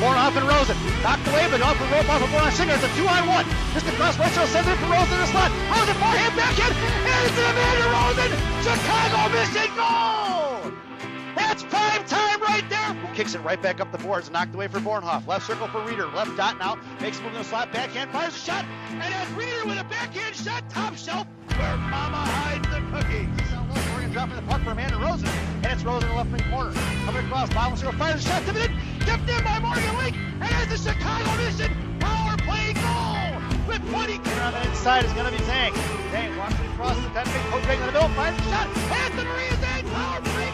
Bornhoff and Rosen. Knocked away, but off the rope off of Bornhoff. Singer. It's a 2-on-1. Just across right circle. Sends it for Rosen in the slot. Rosen forehand backhand. And it's Amanda Rosen. Chicago mission goal! That's prime time right there. Kicks it right back up the boards. Knocked away for Bornhoff. Left circle for Reeder. Left dot now. Makes a move in the slot. Backhand. Fires a shot. And that's Reeder with a backhand shot. Top shelf where Mama hides the cookies. Morgan dropping the puck for Amanda Rosen. And it's Rosen in the left wing corner. Coming across. Bottom circle. Fires a shot. Tipped in by Morgan Lake. And it's the Chicago Mission power play goal. With 20 on the inside is going to be Zhang. Zhang walks across the country. Coach Drake in the middle. Fires a shot. And the Maria Zhang power play.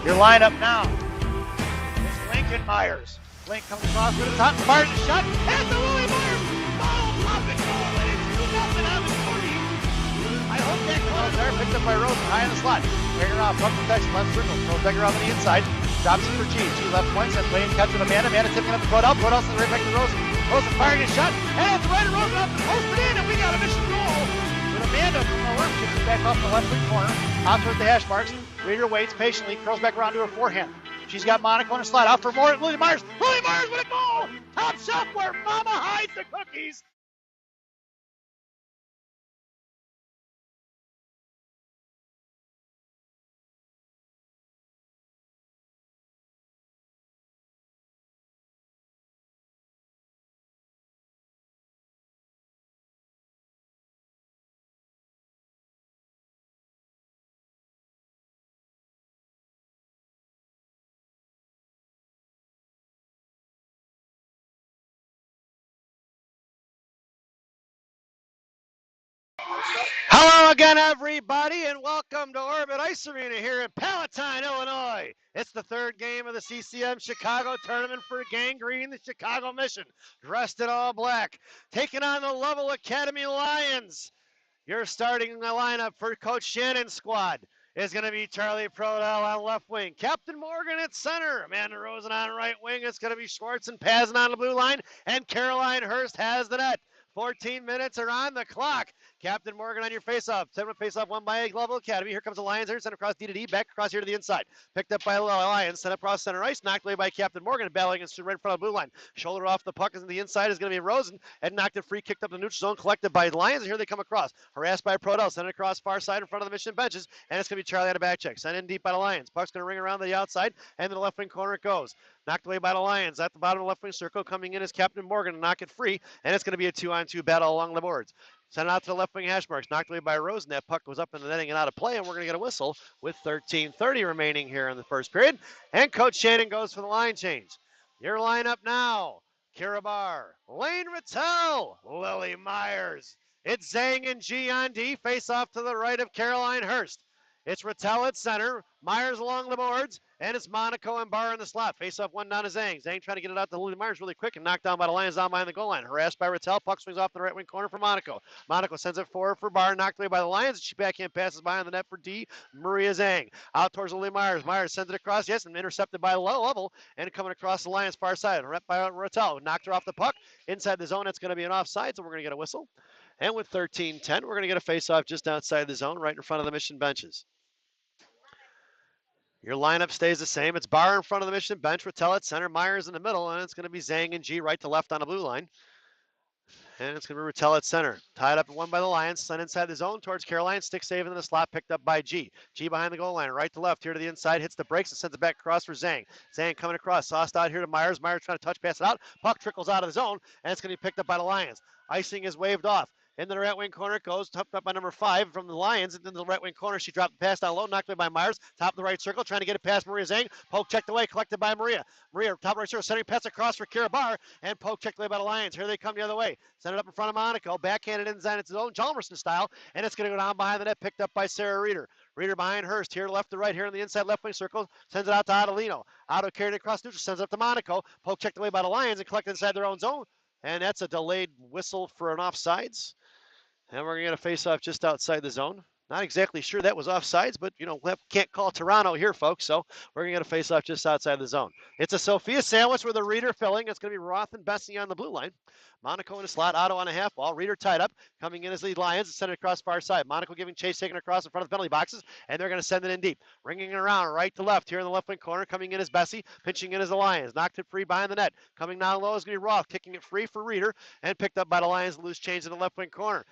Your lineup now is Lincoln Myers. Link comes across with a top, fires a shot, and the Lily Myers foul pop and goal, and it's 2-0 on the 40. I hope that goal is there, picked up by Rosen, high in the slot. Carrying it off, puck protection, left circle, throws Becker on the inside, drops it for G. G left point, sends playing catch with Amanda. Amanda tipping up the Brodell. Brodell sends right back to Rosen. Rosen firing a shot, and it's right to Rosen off the post it in, and we got a mission goal. With Amanda from the left, kicks it back off the left wing corner, out towards the hash marks. Reeder waits patiently, curls back around to her forehand. She's got Monaco on a slide. Out for more. Lily Myers. Lily Myers with a goal. Top shelf where Mama hides the cookies. Hello again, everybody, and welcome to Orbit Ice Arena here in Palatine, Illinois. It's the third game of the CCM Chicago tournament for Gang Green, the Chicago Mission, dressed in all black, taking on the Lovell Academy Lions. Your starting lineup for Coach Shannon's squad is going to be Charlie Prodell on left wing, Captain Morgan at center, Amanda Rosen on right wing. It's going to be Schwartz and Pazin on the blue line, and Caroline Hurst has the net. 14 minutes are on the clock. Captain Morgan on your face-off. 7-minute face-off won by Lovell Academy. Here comes the Lions here. Sent across D to D. Back across here to the inside. Picked up by the Lions. Sent across center ice. Knocked away by Captain Morgan. Battling and stood right in front of the blue line. Shoulder off the puck. Is in the inside is going to be Rosen. And knocked it free. Kicked up the neutral zone. Collected by the Lions. And here they come across. Harassed by Prodell. Sent it across far side in front of the Mission benches. And it's going to be Charlie on a back check. Sent in deep by the Lions. Puck's going to ring around the outside. And to the left wing corner it goes. Knocked away by the Lions. At the bottom of the left wing circle. Coming in is Captain Morgan to knock it free. And it's going to be a 2-on-2 battle along the boards. Sent it out to the left wing hash marks. Knocked away by Rosen. That puck goes up in the netting and out of play. And we're going to get a whistle with 13:30 remaining here in the first period. And Coach Shannon goes for the line change. Your lineup now. Kira Barr, Lane Rattel, Lily Myers. It's Zhang and G on D. Face off to the right of Caroline Hurst. It's Rattel at center. Myers along the boards. And it's Monaco and Barr in the slot. Face off one down to Zhang. Zhang trying to get it out to Lily Myers really quick and knocked down by the Lions down behind the goal line. Harassed by Rattel. Puck swings off the right wing corner for Monaco. Monaco sends it forward for Barr. Knocked away by the Lions. She backhand passes behind the net for D. Maria Zhang. Out towards Lily Myers. Myers sends it across. Yes, and intercepted by Lovell. And coming across the Lions far side. By Rattel. Knocked her off the puck. Inside the zone. It's going to be an offside, so we're going to get a whistle. And with 13:10, we're going to get a face-off just outside the zone, right in front of the Mission benches. Your lineup stays the same. It's Barr in front of the Mission bench, Rattel at center, Myers in the middle, and it's going to be Zhang and G right to left on the blue line. And it's going to be Rattel at center. Tied up and won by the Lions. Sent inside the zone towards Caroline. Stick saving in the slot. Picked up by G. G behind the goal line. Right to left. Here to the inside. Hits the brakes and sends it back across for Zhang. Zhang coming across. Sauced out here to Myers. Myers trying to touch pass it out. Puck trickles out of the zone. And it's going to be picked up by the Lions. Icing is waved off. Into the right wing corner it goes, topped up by number 5 from the Lions. Into the right wing corner, she dropped the pass down low, knocked away by Myers. Top of the right circle, trying to get it past Maria Zhang. Poke checked away, collected by Maria. Maria, top right circle, sending pass across for Kira Barr, and poke checked away by the Lions. Here they come the other way. Send it up in front of Monaco, backhanded inside its own Chalmerson style, and it's going to go down behind the net, picked up by Sarah Reeder. Reeder behind Hurst, here left to right, here in the inside left wing circle, sends it out to Adelino. Otto carried it across neutral, sends it up to Monaco. Poke checked away by the Lions and collected inside their own zone, and that's a delayed whistle for an offsides. And we're going to get a face-off just outside the zone. Not exactly sure that was offsides, but, can't call Toronto here, folks. So we're going to get a face-off just outside the zone. It's a Sophia sandwich with a Reeder filling. It's going to be Roth and Bessie on the blue line. Monaco in a slot, Otto on a half wall. Reeder tied up, coming in as the Lions, sent it across far side. Monaco giving chase, taking it across in front of the penalty boxes, and they're going to send it in deep. Ringing it around right to left here in the left wing corner, coming in as Bessie, pinching in as the Lions. Knocked it free behind the net. Coming down low is going to be Roth, kicking it free for Reeder, and picked up by the Lions. Loose change in the left wing corner.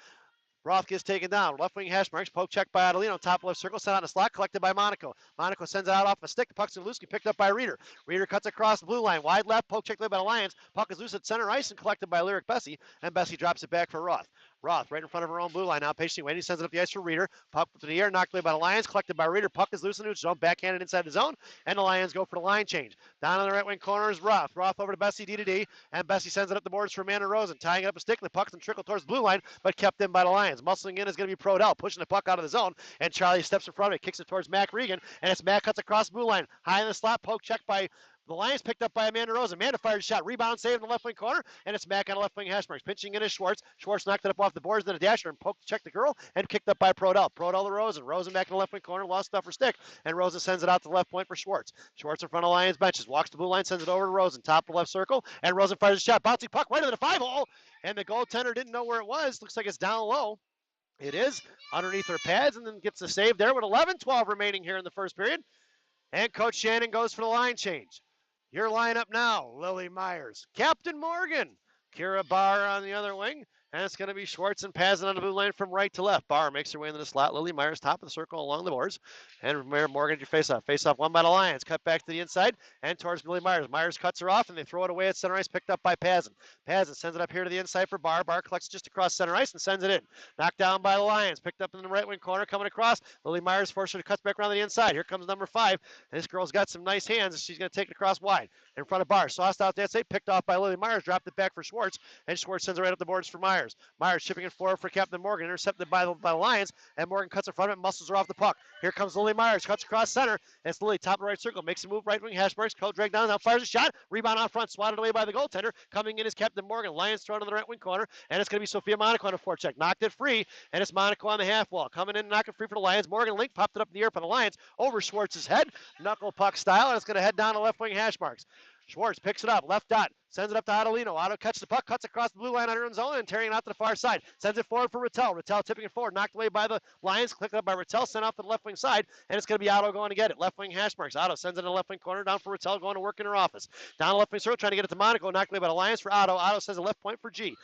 Roth gets taken down. Left wing hash marks. Poke check by Adelino. Top left circle. Sent out in a slot. Collected by Monaco. Monaco sends it out off a stick. The puck's loose. Picked up by Reeder. Reeder cuts across the blue line. Wide left. Poke check by the Lions. Puck is loose at center ice and collected by Lyric Bessie. And Bessie drops it back for Roth. Roth right in front of her own blue line now, patiently waiting, sends it up the ice for Reeder. Puck to the air, knocked away by the Lions, collected by Reeder. Puck is loose in the zone, backhanded inside the zone, and the Lions go for the line change. Down on the right wing corner is Roth. Roth over to Bessie, D to D, and Bessie sends it up the boards for Amanda Rosen, tying it up a stick, and the puck's trickle towards the blue line, but kept in by the Lions. Muscling in is going to be Prodell, pushing the puck out of the zone, and Charlie steps in front of it, kicks it towards Mac Regan, and it's Mac cuts across the blue line. High in the slot, poke check by the Lions, picked up by Amanda Rosen. Amanda fired a shot. Rebound saved in the left wing corner, and it's Mac on the left wing hash marks. Pinching in is Schwartz. Schwartz knocked it up off the boards, then a dasher and poked, checked the girl, and kicked up by Prodell. Prodell to Rosen. Rosen back in the left wing corner, lost stuff for stick, and Rosen sends it out to the left point for Schwartz. Schwartz in front of Lions benches. Walks the blue line, sends it over to Rosen. Top of the left circle, and Rosen fires a shot. Bouncing puck right into the 5-hole, and the goaltender didn't know where it was. Looks like it's down low. It is underneath her pads, and then gets the save there with 11-12 remaining here in the first period. And Coach Shannon goes for the line change. Your lineup now, Lily Myers, Captain Morgan, Kira Barr on the other wing, and it's going to be Schwartz and Pazin on the blue line from right to left. Barr makes her way into the slot. Lily Myers, top of the circle along the boards. And Morgan, your face-off. Face-off won by the Lions. Cut back to the inside and towards Lily Myers. Myers cuts her off, and they throw it away at center ice, picked up by Pazin. Pazin sends it up here to the inside for Barr. Barr collects just across center ice and sends it in. Knocked down by the Lions. Picked up in the right wing corner, coming across. Lily Myers forced her to cut back around the inside. Here comes number 5. And this girl's got some nice hands, and she's going to take it across wide in front of Barr. Sauced out that save, picked off by Lily Myers, dropped it back for Schwartz, and Schwartz sends it right up the boards for Myers. Myers shipping it forward for Captain Morgan, intercepted by the Lions, and Morgan cuts in front of it, muscles her off the puck. Here comes Lily Myers, cuts across center, and it's Lily, top of the right circle, makes a move, right wing hash marks, drag down, now fires a shot, rebound out front, swatted away by the goaltender. Coming in is Captain Morgan. Lions thrown to the right wing corner, and it's going to be Sophia Monaco on a forecheck. Knocked it free, and it's Monaco on the half wall. Coming in, knocking free for the Lions. Morgan Link popped it up in the air for the Lions, over Schwartz's head, knuckle puck style, and it's going to head down to left wing hash marks. Schwartz picks it up, left dot, sends it up to Adelino. Otto catches the puck, cuts across the blue line on her own zone, and tearing it out to the far side. Sends it forward for Rattel. Rattel tipping it forward, knocked away by the Lions, clicked up by Rattel, sent off to the left wing side, and it's going to be Otto going to get it. Left wing hash marks. Otto sends it in the left wing corner, down for Rattel, going to work in her office. Down the left wing circle, trying to get it to Monaco, knocked away by the Lions for Otto. Otto sends a left point for G.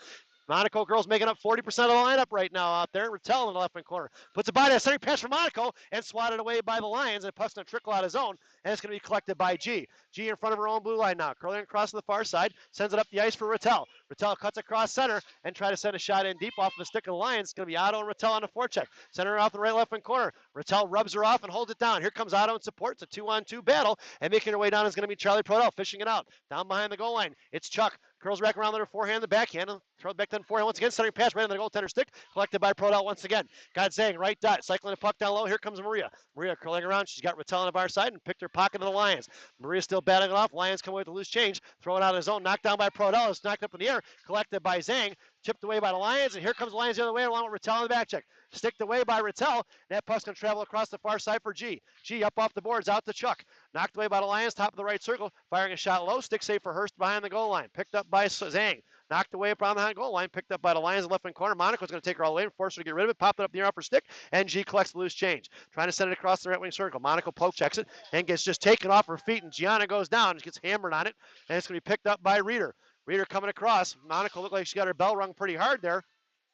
Monaco girls making up 40% of the lineup right now out there. Rattel in the left wing corner. Puts a body, a centering pass for Monaco, and swatted away by the Lions, and pucks going to trickle out of zone, and it's going to be collected by G. G in front of her own blue line now. Curling across to the far side, sends it up the ice for Rattel. Rattel cuts across center and try to send a shot in deep off the stick of the Lions. It's going to be Otto and Rattel on the forecheck. Center off the right left wing corner. Rattel rubs her off and holds it down. Here comes Otto in support. It's a 2-on-2 battle, and making her way down is going to be Charlie Prodell, fishing it out. Down behind the goal line, it's Chuck. Curls back around with her forehand, the backhand, and throws back then forehand once again, centering pass right on the goaltender stick, collected by Prodell once again. Godzang, right dot, cycling the puck down low. Here comes Maria. Maria curling around. She's got Rattel on the far side and picked her pocket of the Lions. Maria still battling it off. Lions come away with a loose change, throw it out of his zone, knocked down by Prodell. It's knocked up in the air, collected by Zhang, chipped away by the Lions, and here comes the Lions the other way along with Rattel on the back check. Sticked away by Rattel. That puck's going to travel across the far side for G. G up off the boards, out to Chuck. Knocked away by the Lions, top of the right circle, firing a shot low. Stick safe for Hurst behind the goal line. Picked up by Zhang. Knocked away up on the goal line, picked up by the Lions left wing corner. Monaco's going to take her all the way and force her to get rid of it. Popped it up in the air off her stick, and G collects the loose change. Trying to send it across the right wing circle. Monaco poke checks it and gets just taken off her feet, and Gianna goes down and gets hammered on it, and it's going to be picked up by Reeder. Reeder coming across. Monaco looked like she got her bell rung pretty hard there,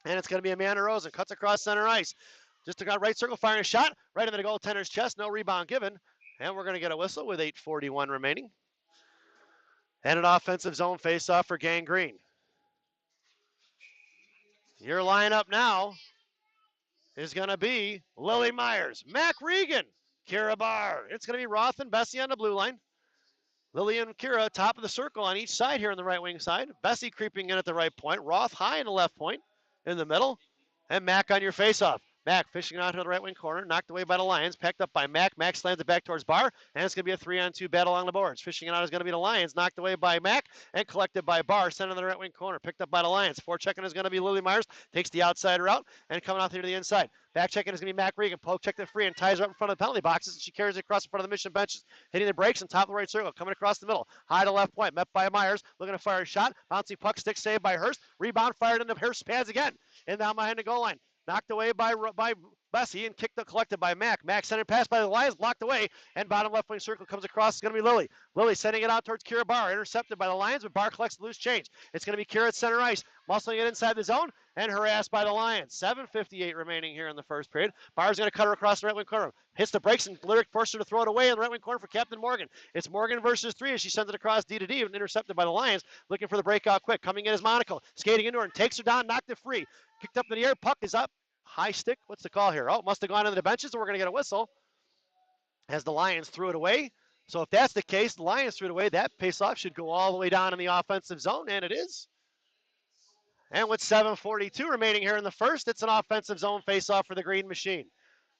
and it's going to be Amanda Rosen. Cuts across center ice. Just got right circle, firing a shot right into the goaltender's chest. No rebound given, and we're going to get a whistle with 8:41 remaining. And an offensive zone faceoff for Gang Green. Your lineup now is going to be Lily Myers, Mac Regan, Kira Barr. It's going to be Roth and Bessie on the blue line. Lily and Kira top of the circle on each side here on the right wing side. Bessie creeping in at the right point. Roth high in the left point in the middle. And Mac on your faceoff. Mack fishing out to the right wing corner, knocked away by the Lions, packed up by Mack. Mack slams it back towards Barr, and it's going to be a 3-on-2 battle along the boards. Fishing it out is going to be the Lions, knocked away by Mack and collected by Barr, sent in the right wing corner, picked up by the Lions. Forechecking is going to be Lily Myers, takes the outside route and coming out here to the inside. Back checking is going to be Mac Regan. Poke checked it free and ties her up in front of the penalty boxes. And she carries it across in front of the Mission benches, hitting the brakes and top of the right circle. Coming across the middle. High to left point. Met by Myers. Looking to fire a shot. Bouncing puck stick saved by Hurst. Rebound fired into Hurst's pads again. And down behind the goal line. Knocked away by Bessie and collected by Mack. Mack centered pass by the Lions, blocked away, and bottom left wing circle comes across. It's going to be Lily. Lily sending it out towards Kira Barr, intercepted by the Lions, but Barr collects the loose change. It's going to be Kira at center ice, muscling it inside the zone, and harassed by the Lions. 7:58 remaining here in the first period. Barr's going to cut her across the right wing corner. Hits the brakes, and Lyric forces her to throw it away in the right wing corner for Captain Morgan. It's Morgan versus 3 as she sends it across D to D, and intercepted by the Lions, looking for the breakout quick. Coming in is Monaco, skating into her and takes her down, knocked it free. Kicked up in the air, puck is up. High stick. What's the call here? Oh, must have gone into the benches, and we're going to get a whistle as the Lions threw it away. So if that's the case, the Lions threw it away. That face-off should go all the way down in the offensive zone, and it is. And with 7:42 remaining here in the first, it's an offensive zone face-off for the Green Machine.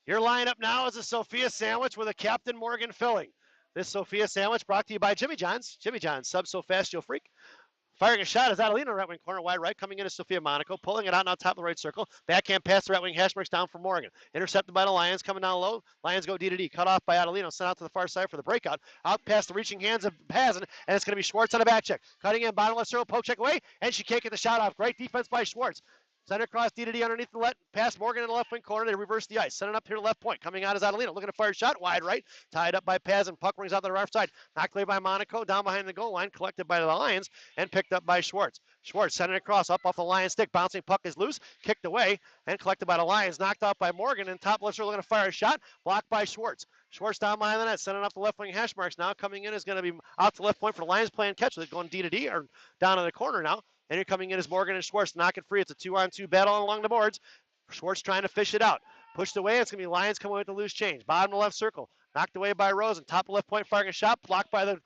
Your lineup now is a Sophia sandwich with a Captain Morgan filling. This Sophia sandwich brought to you by Jimmy John's. Jimmy John's, sub so fast you'll freak. Firing a shot is Adelina, right wing corner, wide right, coming in is Sophia Monaco, pulling it out now top of the right circle. Backhand pass to right wing hash marks down for Morgan. Intercepted by the Lions, coming down low. Lions go D to D, cut off by Adelino, sent out to the far side for the breakout. Out past the reaching hands of Pazin, and it's going to be Schwartz on a back check. Cutting in, bottom left circle, poke check away, and she can't get the shot off. Great defense by Schwartz. Send it across D to D underneath the pass Morgan in the left wing corner. They reverse the ice. Send it up here to left point. Coming out is Adelino. Looking to fire a shot. Wide right. Tied up by Paz and puck rings out the right side. Knocked away by Monaco. Down behind the goal line. Collected by the Lions and picked up by Schwartz. Schwartz sending it across up off the Lions stick. Bouncing puck is loose. Kicked away and collected by the Lions. Knocked out by Morgan. And top left looking to fire a shot. Blocked by Schwartz. Schwartz down behind the net. Sending up the left wing hash marks. Now coming in is going to be out to left point for the Lions playing catch with it going D to D or down in the corner now. And here coming in is Morgan and Schwartz. Knock it free. It's a 2-on-2 battle along the boards. Schwartz trying to fish it out. Pushed away. It's going to be Lions coming with the loose change. Bottom left circle. Knocked away by Rosen. Top left point firing a shot. Blocked by the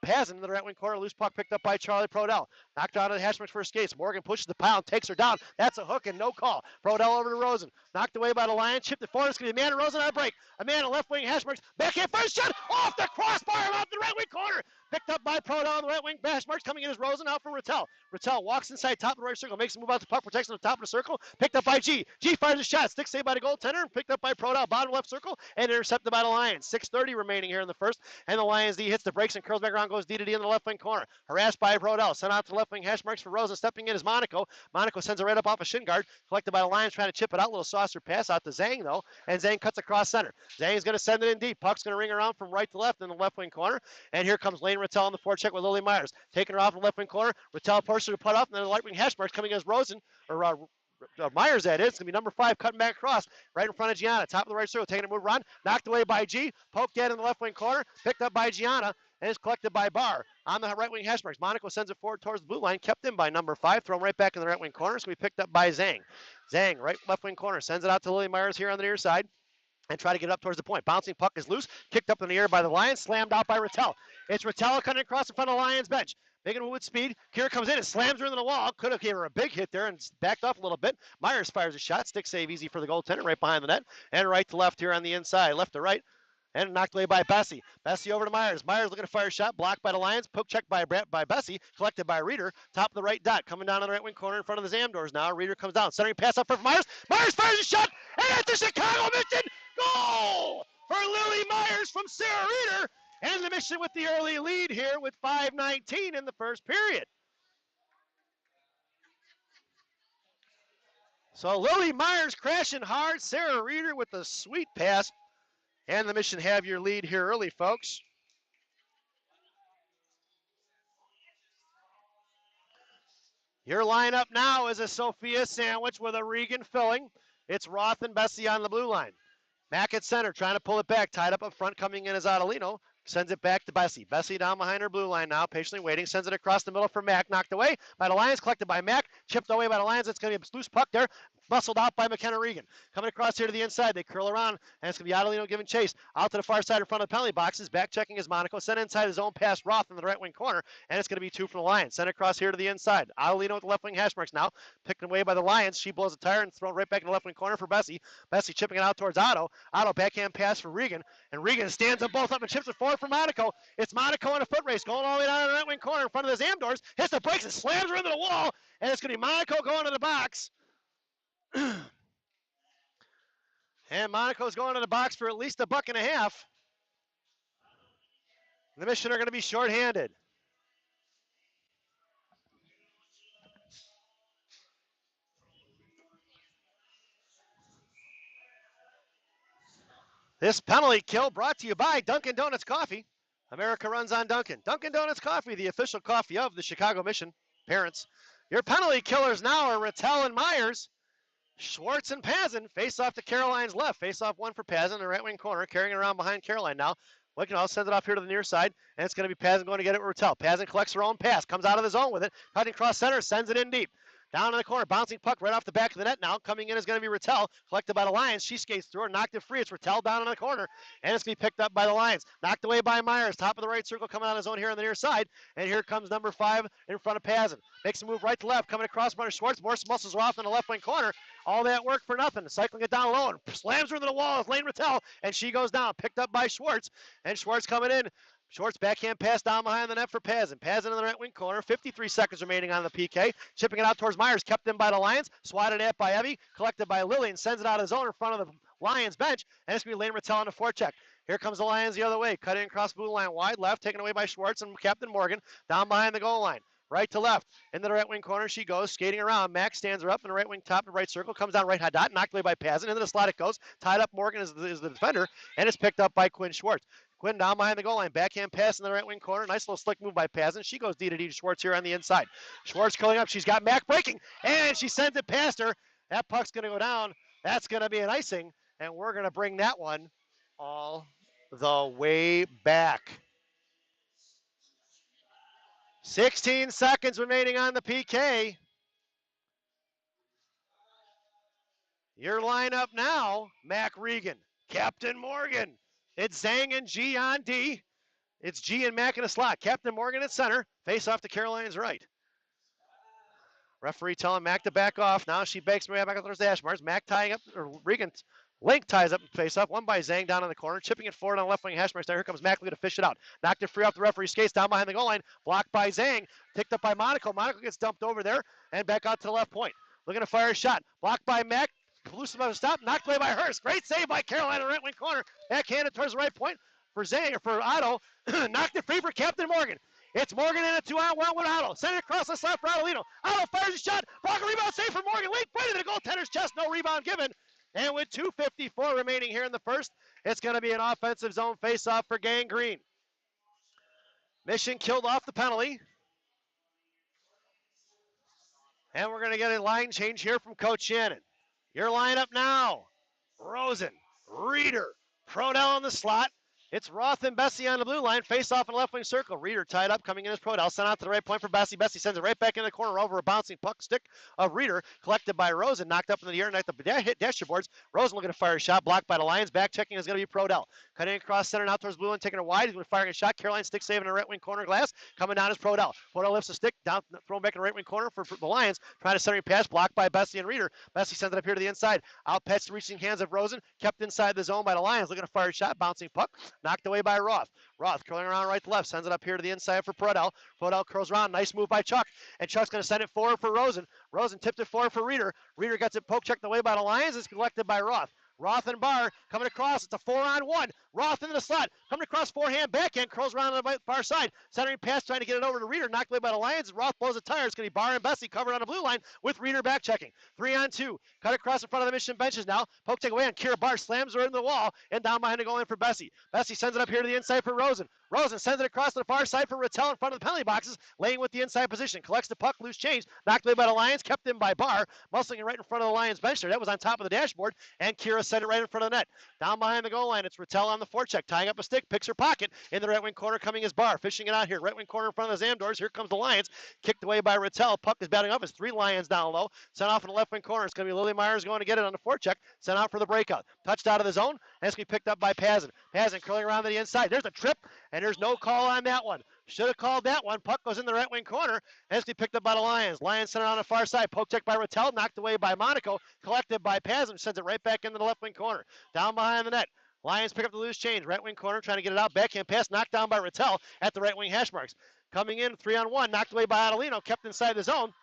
Pazin in the right wing corner. Loose puck picked up by Charlie Prodell. Knocked out of the hash marks for skates. Morgan pushes the pile and takes her down. That's a hook and no call. Prodell over to Rosen. Knocked away by the Lions. Chipped it forward. It's going to be Amanda Rosen on a break. Amanda left wing hash marks. Backhand first shot. Off the crossbar out the right wing corner. Picked up by Prodell on the right wing. Hash marks coming in is Rosen out for Rattel. Rattel walks inside top of the right circle. Makes a move out the puck. Protects on the top of the circle. Picked up by G. G fires a shot. Stick saved by the goaltender. Picked up by Prodell. Bottom left circle. And intercepted by the Lions. 6:30 remaining here in the first. And the Lions D hits the brakes and curls back around. Goes D to D in the left wing corner. Harassed by Prodell. Sent out to left wing hash marks for Rosen. Stepping in is Monaco. Monaco sends it right up off a shin guard. Collected by the Lions trying to chip it out. Little saucer pass out to Zhang though. And Zhang cuts across center. Zhang is going to send it in deep. Puck's going to ring around from right to left in the left wing corner. And here comes Lane Rattel on the forecheck with Lily Myers. Taking her off in the left wing corner. Rattel pushes her to put up. And then the right wing hash marks coming as Rosen. Or Myers that is. It's going to be number 5 cutting back across right in front of Gianna. Top of the right circle. Taking a move run. Knocked away by G. Poked dead in the left wing corner. Picked up by Gianna. And is collected by Barr on the right wing hash marks. Monaco sends it forward towards the blue line, kept in by number 5, thrown right back in the right wing corner. So we picked up by Zhang. Zhang, right left wing corner, sends it out to Lily Myers here on the near side and try to get it up towards the point. Bouncing puck is loose, kicked up in the air by the Lions, slammed out by Rattel. It's Rattel cutting across in front of the Lions bench. Making a move with speed. Kira comes in and slams her into the wall. Could have gave her a big hit there and backed off a little bit. Myers fires a shot. Stick save easy for the goaltender right behind the net. And right to left here on the inside. Left to right. And knocked away by Bessie. Bessie over to Myers. Myers looking to fire a shot. Blocked by the Lions. Poke check by Bessie. Collected by Reeder. Top of the right dot. Coming down on the right wing corner in front of the Zamdors now. Reeder comes down. Centering pass up for Myers. Myers fires a shot. And it's the Chicago Mission. Goal for Lily Myers from Sarah Reeder. And the Mission with the early lead here with 5:19 in the first period. So Lily Myers crashing hard. Sarah Reeder with the sweet pass. And the Mission have your lead here early, folks. Your lineup now is a Sophia sandwich with a Regan filling. It's Roth and Bessie on the blue line. Mack at center, trying to pull it back. Tied up front, coming in is Adelino. Sends it back to Bessie. Bessie down behind her blue line now, patiently waiting. Sends it across the middle for Mack. Knocked away by the Lions. Collected by Mack. Chipped away by the Lions. It's going to be a loose puck there. Muscled out by McKenna Regan. Coming across here to the inside. They curl around, and it's going to be Adelino giving chase. Out to the far side in front of the penalty boxes. Back checking is Monaco. Sent inside his own pass. Roth in the right wing corner, and it's going to be 2 from the Lions. Sent across here to the inside. Adelino with the left wing hash marks now. Picked away by the Lions. She blows a tire and thrown right back in the left wing corner for Bessie. Bessie chipping it out towards Otto. Otto backhand pass for Regan, and Regan stands them both up and chips it forward for Monaco. It's Monaco in a foot race, going all the way down to the right wing corner in front of the Zamdors. Hits the brakes and slams her into the wall, and it's going to be Monaco going to the box. And Monaco's going to the box for at least a buck and a half. The Mission are going to be shorthanded. This penalty kill brought to you by Dunkin' Donuts Coffee. America runs on Dunkin'. Dunkin' Donuts Coffee, the official coffee of the Chicago Mission. Parents, your penalty killers now are Rattel and Myers. Schwartz and Pazin face off to Caroline's left. Face off one for Pazin in the right wing corner, carrying around behind Caroline now. Wickenow sends it off here to the near side, and it's going to be Pazin going to get it with Rattel. Pazin collects her own pass, comes out of the zone with it, cutting cross center, sends it in deep. Down in the corner, bouncing puck right off the back of the net now. Coming in is going to be Rattel, collected by the Lions. She skates through her, knocked it free. It's Rattel down in the corner, and it's going to be picked up by the Lions. Knocked away by Myers, top of the right circle, coming out of his own here on the near side. And here comes number 5 in front of Pazin. Makes a move right to left, coming across front of Schwartz. More muscles are off in the left wing corner. All that work for nothing. Cycling it down low and slams her into the wall with Lane Rattel, and she goes down, picked up by Schwartz. And Schwartz coming in. Schwartz backhand pass down behind the net for Pazin. Pazin in the right wing corner. 53 seconds remaining on the PK. Chipping it out towards Myers. Kept in by the Lions. Swatted at by Evie. Collected by Lilly and sends it out of zone in front of the Lions bench. And it's going to be Lane Rattel on the forecheck. Here comes the Lions the other way. Cutting across blue line wide left. Taken away by Schwartz and Captain Morgan. Down behind the goal line. Right to left. Into the right wing corner she goes. Skating around. Max stands her up in the right wing top and right circle. Comes down right high dot. Knocked away by Pazin. Into the slot it goes. Tied up Morgan is the defender. And it's picked up by Quinn Schwartz. Quinn down behind the goal line. Backhand pass in the right wing corner. Nice little slick move by Pazin. She goes D to D to Schwartz here on the inside. Schwartz curling up. She's got Mack breaking. And she sends it past her. That puck's going to go down. That's going to be an icing. And we're going to bring that one all the way back. 16 seconds remaining on the PK. Your lineup now, Mac Regan, Captain Morgan. It's Zhang and G on D. It's G and Mac in a slot. Captain Morgan at center. Face off to Caroline's right. Referee telling Mac to back off. Now she bakes back up towards the hash marks. Mac tying up, or Regan Link ties up and face off. One by Zhang down in the corner. Chipping it forward on the left wing hash marks. Here comes Mac looking to fish it out. Knocked it free off the referee skates down behind the goal line. Blocked by Zhang. Picked up by Monaco. Monaco gets dumped over there and back out to the left point. Looking to fire a shot. Blocked by Mac. Loosened by the stop. Knocked away by Hurst. Great save by Caroline in the right wing corner. Backhanded towards the right point for Zhang, or for Otto. Knocked it free for Captain Morgan. It's Morgan in a 2-on-1 with Otto. Send it across the slot for Adelino. Otto fires a shot. Block a rebound save for Morgan. Late right into the goaltender's chest. No rebound given. And with 2:54 remaining here in the first, it's going to be an offensive zone face-off for Gang Green. Mission killed off the penalty. And we're going to get a line change here from Coach Shannon. Your lineup now. Rosen, Reeder, Prodell in the slot. It's Roth and Bessie on the blue line. Face off in the left wing circle. Reeder tied up, coming in as Prodell. Sent out to the right point for Bessie. Bessie sends it right back in the corner over a bouncing puck stick of Reeder. Collected by Rosen. Knocked up in the air. Knocked the hit dashboards. Rosen looking to fire a shot. Blocked by the Lions. Back checking is going to be Prodell. Cutting across center now towards blue line. Taking it wide. He's going to fire a shot. Caroline stick saving the right wing corner glass. Coming down is Prodell. Prodell lifts the stick. Down, thrown back in the right wing corner for the Lions. Trying to center a pass. Blocked by Bessie and Reeder. Bessie sends it up here to the inside. Out pitch reaching hands of Rosen. Kept inside the zone by the Lions. Looking to fire a shot. Bouncing puck. Knocked away by Roth. Roth curling around right to left, sends it up here to the inside for Prodell. Prodell curls around, nice move by Chuck, and Chuck's going to send it forward for Rosen. Rosen tipped it forward for Reeder. Reeder gets it poke checked away by the Lions. It's collected by Roth. Roth and Barr coming across. It's a 4-on-1. Roth into the slot. Coming across forehand, backhand. Curls around on the far side. Centering pass, trying to get it over to Reeder. Knocked away by the Lions. Roth blows a tire. It's going to be Barr and Bessie covered on the blue line with Reeder back checking. 3-on-2. Cut across in front of the Mission benches now. Poke take away on Kira Barr. Slams her in the wall and down behind the goal line for Bessie. Bessie sends it up here to the inside for Rosen. Rosen sends it across to the far side for Rattel in front of the penalty boxes, laying with the inside position. Collects the puck, loose change, knocked away by the Lions, kept in by Barr, muscling it right in front of the Lions bench there. That was on top of the dashboard, and Kira sent it right in front of the net. Down behind the goal line, it's Rattel on the forecheck, tying up a stick, picks her pocket. In the right wing corner coming is Barr, fishing it out here. Right wing corner in front of the Zamdors. Here comes the Lions. Kicked away by Rattel. Puck is batting up. It's 3 Lions down low. Sent off in the left wing corner. It's going to be Lily Myers going to get it on the forecheck. Sent out for the breakout. Touched out of the zone. Has to be picked up by Pazin. Pazin curling around to the inside. There's a trip, and there's no call on that one. Should have called that one. Puck goes in the right wing corner. Has to be picked up by the Lions. Lions sent it on the far side. Poke check by Rattel. Knocked away by Monaco. Collected by Pazin. Sends it right back into the left wing corner. Down behind the net. Lions pick up the loose change. Right wing corner trying to get it out. Backhand pass knocked down by Rattel at the right wing hash marks. Coming in 3-on-1. Knocked away by Adelino. Kept inside the zone.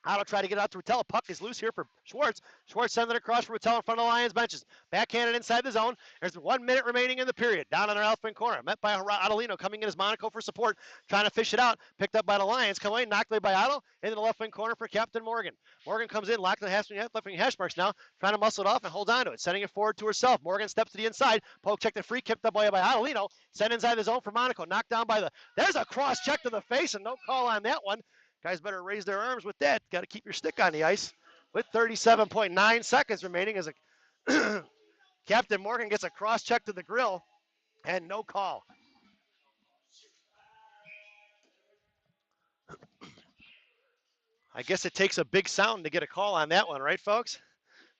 Otto try to get it out to Rattel. Puck is loose here for Schwartz. Schwartz sends it across for Rattel in front of the Lions benches. Backhanded inside the zone. There's 1 minute remaining in the period. Down on their left wing corner. Met by Adelino coming in as Monaco for support. Trying to fish it out. Picked up by the Lions. Come away. Knocked away by Otto. Into the left wing corner for Captain Morgan. Morgan comes in. Locked in the left wing hash marks now. Trying to muscle it off and holds on to it. Sending it forward to herself. Morgan steps to the inside. Poke check the free. Kept up by Adelino. Sent inside the zone for Monaco. Knocked down by the... There's a cross check to the face and no call on that one. Guys better raise their arms with that. Got to keep your stick on the ice. With 37.9 seconds remaining as a Captain Morgan gets a cross check to the grill and no call. I guess it takes a big sound to get a call on that one, right, folks?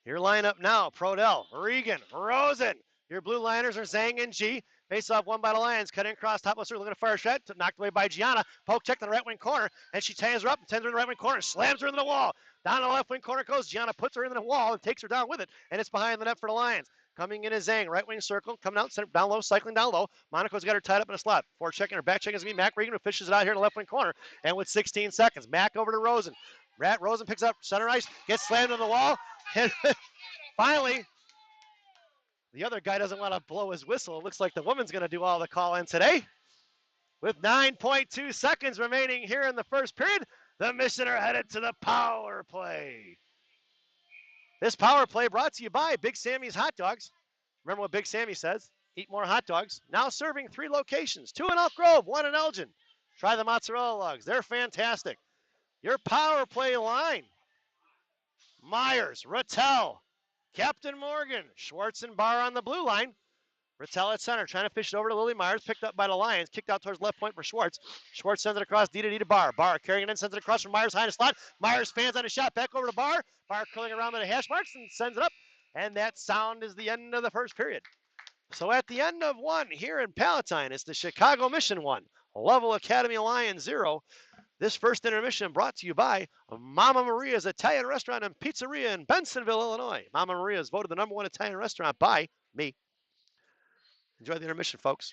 Your lineup now, Prodell, Regan, Rosen. Your blue liners are Zhang and G. Face off one by the Lions. Cut in across top of the looking at a fire shot. Knocked away by Gianna. Poke check to the right wing corner. And she ties her up and tends her in the right wing corner. Slams her into the wall. Down to the left wing corner goes. Gianna puts her into the wall and takes her down with it. And it's behind the net for the Lions. Coming in is Zhang. Right wing circle. Coming out center, down low. Cycling down low. Monaco's got her tied up in a slot. Forward checking her back checking is going to be Mac Regan who fishes it out here in the left wing corner. And with 16 seconds. Mac over to Rosen. Rosen picks up center ice. Gets slammed on the wall. And finally, the other guy doesn't want to blow his whistle. It looks like the woman's going to do all the call-in today. With 9.2 seconds remaining here in the first period, the Mission are headed to the power play. This power play brought to you by Big Sammy's Hot Dogs. Remember what Big Sammy says? Eat more hot dogs. Now serving 3 locations, 2 in Elk Grove, 1 in Elgin. Try the mozzarella logs. They're fantastic. Your power play line. Myers, Rattel, Captain Morgan, Schwartz and Barr on the blue line. Rattel at center, trying to fish it over to Lily Myers, picked up by the Lions, kicked out towards left point for Schwartz. Schwartz sends it across D to Barr. Barr carrying it in, sends it across from Myers, high in the slot. Myers fans on a shot, back over to Barr. Barr curling around to the hash marks and sends it up. And that sound is the end of the first period. So at the end of 1 here in Palatine, it's the Chicago Mission 1, Lovell Academy Lions 0. This first intermission brought to you by Mama Maria's Italian Restaurant and Pizzeria in Bensonville, Illinois. Mama Maria is voted the #1 Italian restaurant by me. Enjoy the intermission, folks.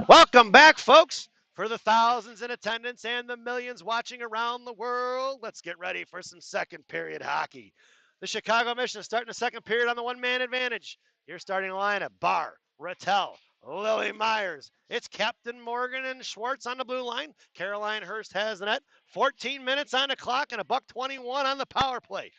Welcome back, folks. For the thousands in attendance and the millions watching around the world, let's get ready for some second period hockey. The Chicago Mission starting the second period on the one-man advantage. Your starting lineup: Barr, Rattel, Lily Myers. It's Captain Morgan and Schwartz on the blue line. Caroline Hurst has the net. 14 minutes on the clock and a $1.21 on the power play.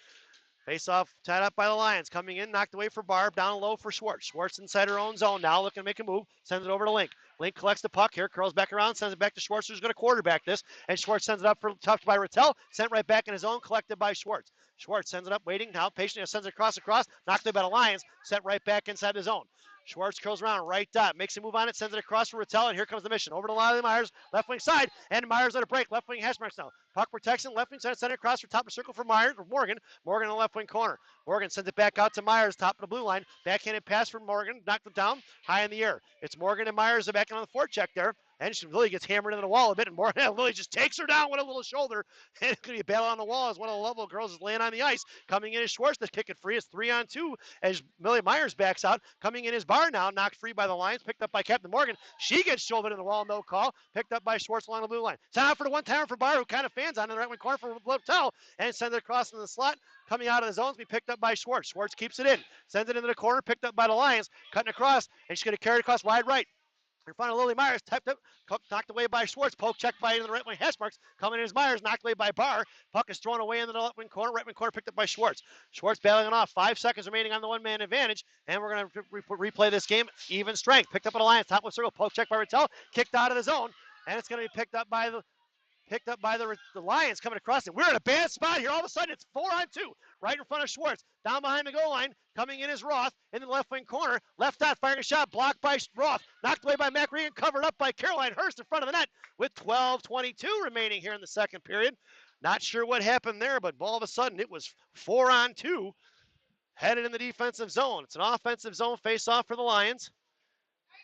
Face-off tied up by the Lions. Coming in, knocked away for Barb, down low for Schwartz. Schwartz inside her own zone now, looking to make a move. Sends it over to Link. Link collects the puck here, curls back around, sends it back to Schwartz, who's going to quarterback this. And Schwartz sends it up for tough by Rattel. Sent right back in his own, collected by Schwartz. Schwartz sends it up, waiting now, patiently sends it across, knocked away by the Lions, sent right back inside the zone. Schwartz curls around, right dot, makes a move on it, sends it across for Rattel, and here comes the Mission. Over to Lily Myers, left wing side, and Myers on a break, left wing hash marks now. Puck protection, left wing side, center across for top of the circle for Myers, or Morgan. Morgan in the left wing corner. Morgan sends it back out to Myers, top of the blue line. Backhanded pass from Morgan, knocked it down, high in the air. It's Morgan and Myers are back on the forecheck there. And she really gets hammered into the wall a bit, and Morgan Lily just takes her down with a little shoulder. And it's going to be a battle on the wall as one of the Lovell girls is laying on the ice. Coming in is Schwartz to kick it free. It's 3-on-2 as Millie Myers backs out. Coming in is Barr now, knocked free by the Lions, picked up by Captain Morgan. She gets shouldered in the wall, no call. Picked up by Schwartz along the blue line. Sent out for the one-timer for Barr, who kind of fans on in the right wing corner for Lovell, and sends it across in the slot. Coming out of the zone to be picked up by Schwartz. Schwartz keeps it in, sends it into the corner, picked up by the Lions, cutting across, and she's going to carry it across wide right. In front of Lily Myers, typed up, knocked away by Schwartz. Poke checked by into the right wing hash marks. Coming in is Myers, knocked away by Barr. Puck is thrown away into the left wing corner. Right wing corner picked up by Schwartz. Schwartz battling it off. 5 seconds remaining on the one-man advantage, and we're going to replay this game. Even strength. Picked up at Alliance, top of the circle. Poke check by Rattel. Kicked out of the zone, and it's going to be picked up by the Lions coming across it. We're in a bad spot here. All of a sudden, it's 4-on-2 right in front of Schwartz. Down behind the goal line, coming in is Roth in the left wing corner. Left dot, firing a shot, blocked by Roth. Knocked away by Mac Regan, covered up by Caroline Hurst in front of the net with 12:22 remaining here in the second period. Not sure what happened there, but all of a sudden, it was 4-on-2 headed in the defensive zone. It's an offensive zone face-off for the Lions.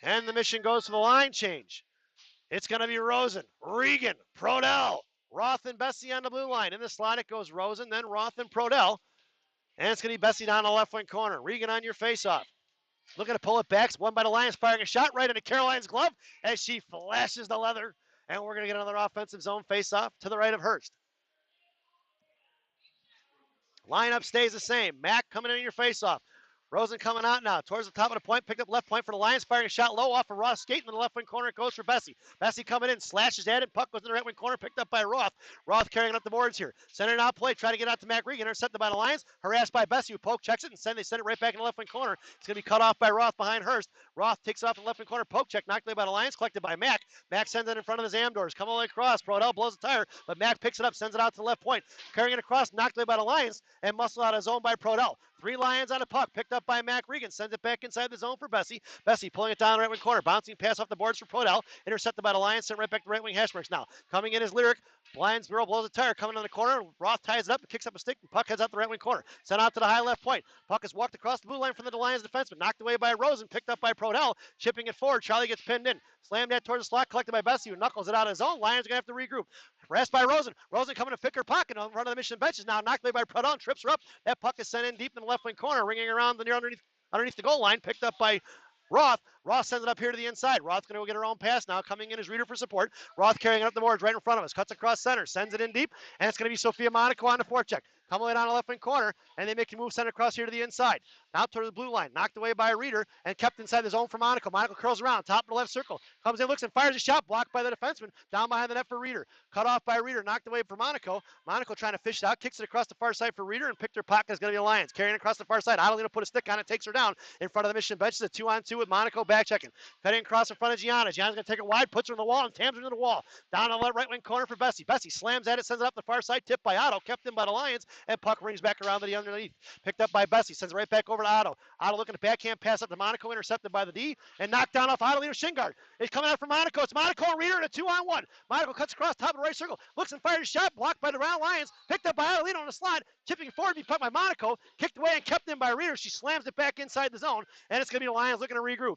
And the Mission goes to the line change. It's going to be Rosen, Regan, Prodell, Roth, and Bessie on the blue line. In the slot, it goes Rosen, then Roth, and Prodell. And it's going to be Bessie down the left wing corner. Regan on your faceoff. Looking to pull it back. It's won by the Lions, firing a shot right into Caroline's glove as she flashes the leather. And we're going to get another offensive zone faceoff to the right of Hurst. Lineup stays the same. Mack coming in your faceoff. Rosen coming out now towards the top of the point, picked up left point for the Lions, firing a shot low off of Roth, skating in the left wing corner. It goes for Bessie. Bessie coming in, slashes at it, puck goes in the right wing corner, picked up by Roth. Roth carrying up the boards here. Center out play, trying to get out to Mac Regan, intercepted by the Lions, harassed by Bessie, who poke checks it, and they send it right back in the left wing corner. It's going to be cut off by Roth behind Hurst. Roth takes off in the left wing corner, poke check, knocked away by the Lions, collected by Mac. Mac sends it in front of the Zamdors, come all the way across. Prodell blows the tire, but Mac picks it up, sends it out to the left point, carrying it across, knocked away by the Lions, and muscle out of zone by Prodell. 3 Lions on a puck, picked up by Mac Regan, sends it back inside the zone for Bessie. Bessie pulling it down the right wing corner, bouncing pass off the boards for Prodell, intercepted by the Lions, sent right back to right wing hash marks now. Coming in is Lyric, Lions girl blows a tire, coming on the corner, Roth ties it up and kicks up a stick, and puck heads out the right wing corner. Sent out to the high left point. Puck is walked across the blue line from the Lions defenseman, knocked away by Rosen, picked up by Prodell, chipping it forward. Charlie gets pinned in, slammed that towards the slot, collected by Bessie, who knuckles it out of his zone. Lions are going to have to regroup. Harassed by Rosen. Rosen coming to pick her puck and on front of the Mission benches now, knocked away by Prodell, trips her up. That puck is sent in deep in the left wing corner, ringing around the near underneath the goal line, picked up by Roth. Roth sends it up here to the inside. Roth's going to go get her own pass now. Coming in is Reader for support. Roth carrying it up the boards right in front of us. Cuts across center. Sends it in deep. And it's going to be Sophia Monaco on the forecheck. Coming down the left wing corner. And they make a move sent across here to the inside. Now toward the blue line. Knocked away by a Reader and kept inside the zone for Monaco. Monaco curls around. Top of the left circle. Comes in, looks and fires a shot. Blocked by the defenseman. Down behind the net for Reader. Cut off by Reader. Knocked away for Monaco. Monaco trying to fish it out. Kicks it across the far side for Reader and picked her puck. Is going to be Lions. Carrying across the far side. Adelina put a stick on it. Takes her down in front of the Mission bench. It's a 2-on-2 with Monaco back checking. Cutting across in front of Gianna. Gianna's going to take it wide, puts her in the wall, and tams her into the wall. Down on the right wing corner for Bessie. Bessie slams at it, sends it up the far side, tipped by Otto, kept in by the Lions, and puck rings back around to the underneath. Picked up by Bessie, sends it right back over to Otto. Otto looking to backhand pass up to Monaco, intercepted by the D, and knocked down off Adelina Shingard. It's coming out for Monaco. It's Monaco and Reader in a 2-on-1. Monaco cuts across top of the right circle, looks and fires a shot, blocked by the round Lions, picked up by Adelina on the slot, tipping forward to be put by Monaco, kicked away and kept in by Reader. She slams it back inside the zone, and it's going to be the Lions looking to regroup.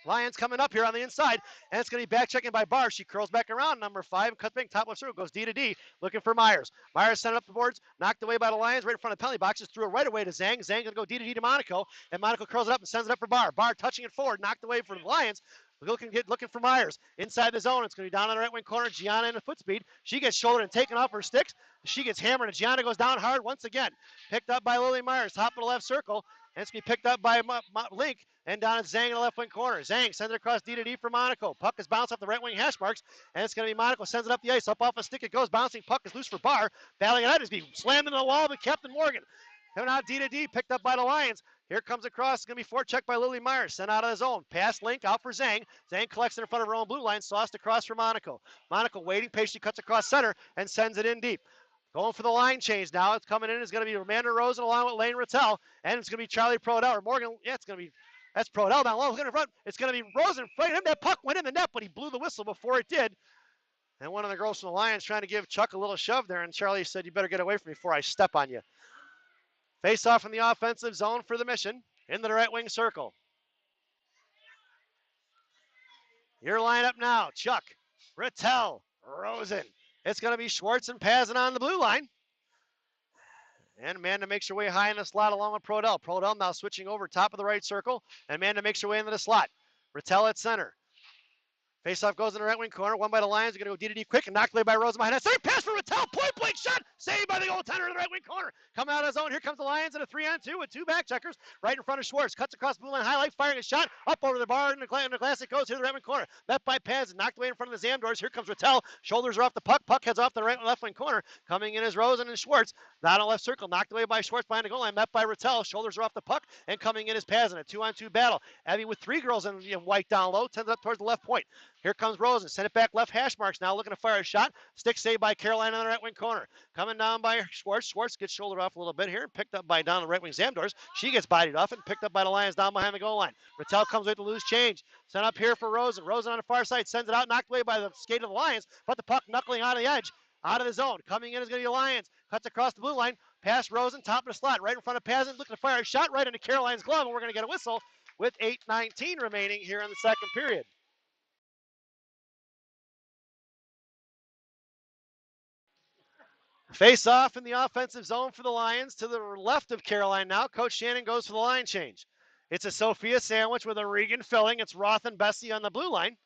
Lions coming up here on the inside, and it's going to be back checking by Barr. She curls back around, number 5, cuts back, top left circle, goes D to D, looking for Myers. Myers sent up the boards, knocked away by the Lions, right in front of the penalty boxes, threw it right away to Zhang. Zhang going to go D to D to Monaco, and Monaco curls it up and sends it up for Barr. Barr touching it forward, knocked away for the Lions. Looking for Myers. Inside the zone, it's going to be down on the right wing corner. Gianna in a foot speed. She gets shouldered and taken off her sticks. She gets hammered, and Gianna goes down hard once again. Picked up by Lily Myers, top of the left circle. And it's going to be picked up by Link, and down at Zhang in the left wing corner. Zhang sends it across D to D for Monaco. Puck is bounced off the right wing hash marks, and it's going to be Monaco sends it up the ice. Up off a stick it goes, bouncing. Puck is loose for Barr. Battling it out, is being slammed into the wall by Captain Morgan. Coming out D to D, picked up by the Lions. Here comes across. It's going to be forechecked by Lily Myers. Sent out of the zone. Pass Link out for Zhang. Zhang collects it in front of her own blue line. Sauced across for Monaco. Monaco waiting patiently, cuts across center and sends it in deep. Going for the line change now. It's coming in. It's going to be Amanda Rosen along with Lane Rattel. And it's going to be Charlie Prodell or Morgan. Yeah, it's going to be, that's Prodell down low. Look in front. It's going to be Rosen fighting him. That puck went in the net, but he blew the whistle before it did. And one of the girls from the Lions trying to give Chuck a little shove there. And Charlie said, you better get away from me before I step on you. Face off in the offensive zone for the Mission. Into the right wing circle. Your lineup now. Chuck, Rattel, Rosen. It's going to be Schwartz and Pazin on the blue line. And Amanda makes her way high in the slot along with Prodell. Prodell now switching over top of the right circle. And Amanda makes her way into the slot. Rattel at center. Faceoff goes in the right wing corner. One by the Lions. They're going to go D to D quick and knocked away by Rosen behind that. Second pass for Rattel. Point blank shot. Saved by the goaltender in the right wing corner. Coming out of the zone. Here comes the Lions in a 3-on-2 with 2 back checkers right in front of Schwartz. Cuts across the blue line. Highlight firing a shot up over the bar. And the glass it goes to the right wing corner. Met by Paz. Knocked away in front of the Zamdors. Here comes Rattel. Shoulders are off the puck. Puck heads off the right and left wing corner. Coming in is Rosen and Schwartz. Not on left circle. Knocked away by Schwartz behind the goal line. Met by Rattel. Shoulders are off the puck. And coming in is Paz in a 2-on-2 battle. Abby with 3 girls in white down low. Tends up towards the left point. Here comes Rosen. Send it back left hash marks now. Looking to fire a shot. Stick saved by Caroline on the right wing corner. Coming down by Schwartz. Schwartz gets shouldered off a little bit here. Picked up by down the right wing Zamdors. She gets bodied off and picked up by the Lions down behind the goal line. Rattel comes with the loose change. Sent up here for Rosen. Rosen on the far side. Sends it out. Knocked away by the skate of the Lions. But the puck knuckling out of the edge. Out of the zone. Coming in is going to be the Lions. Cuts across the blue line. Past Rosen. Top of the slot. Right in front of Pazin. Looking to fire a shot right into Caroline's glove. And we're going to get a whistle with 8:19 remaining here in the second period. Face off in the offensive zone for the Lions to the left of Caroline now. Coach Shannon goes for the line change. It's a Sophia sandwich with a Regan filling. It's Roth and Bessie on the blue line.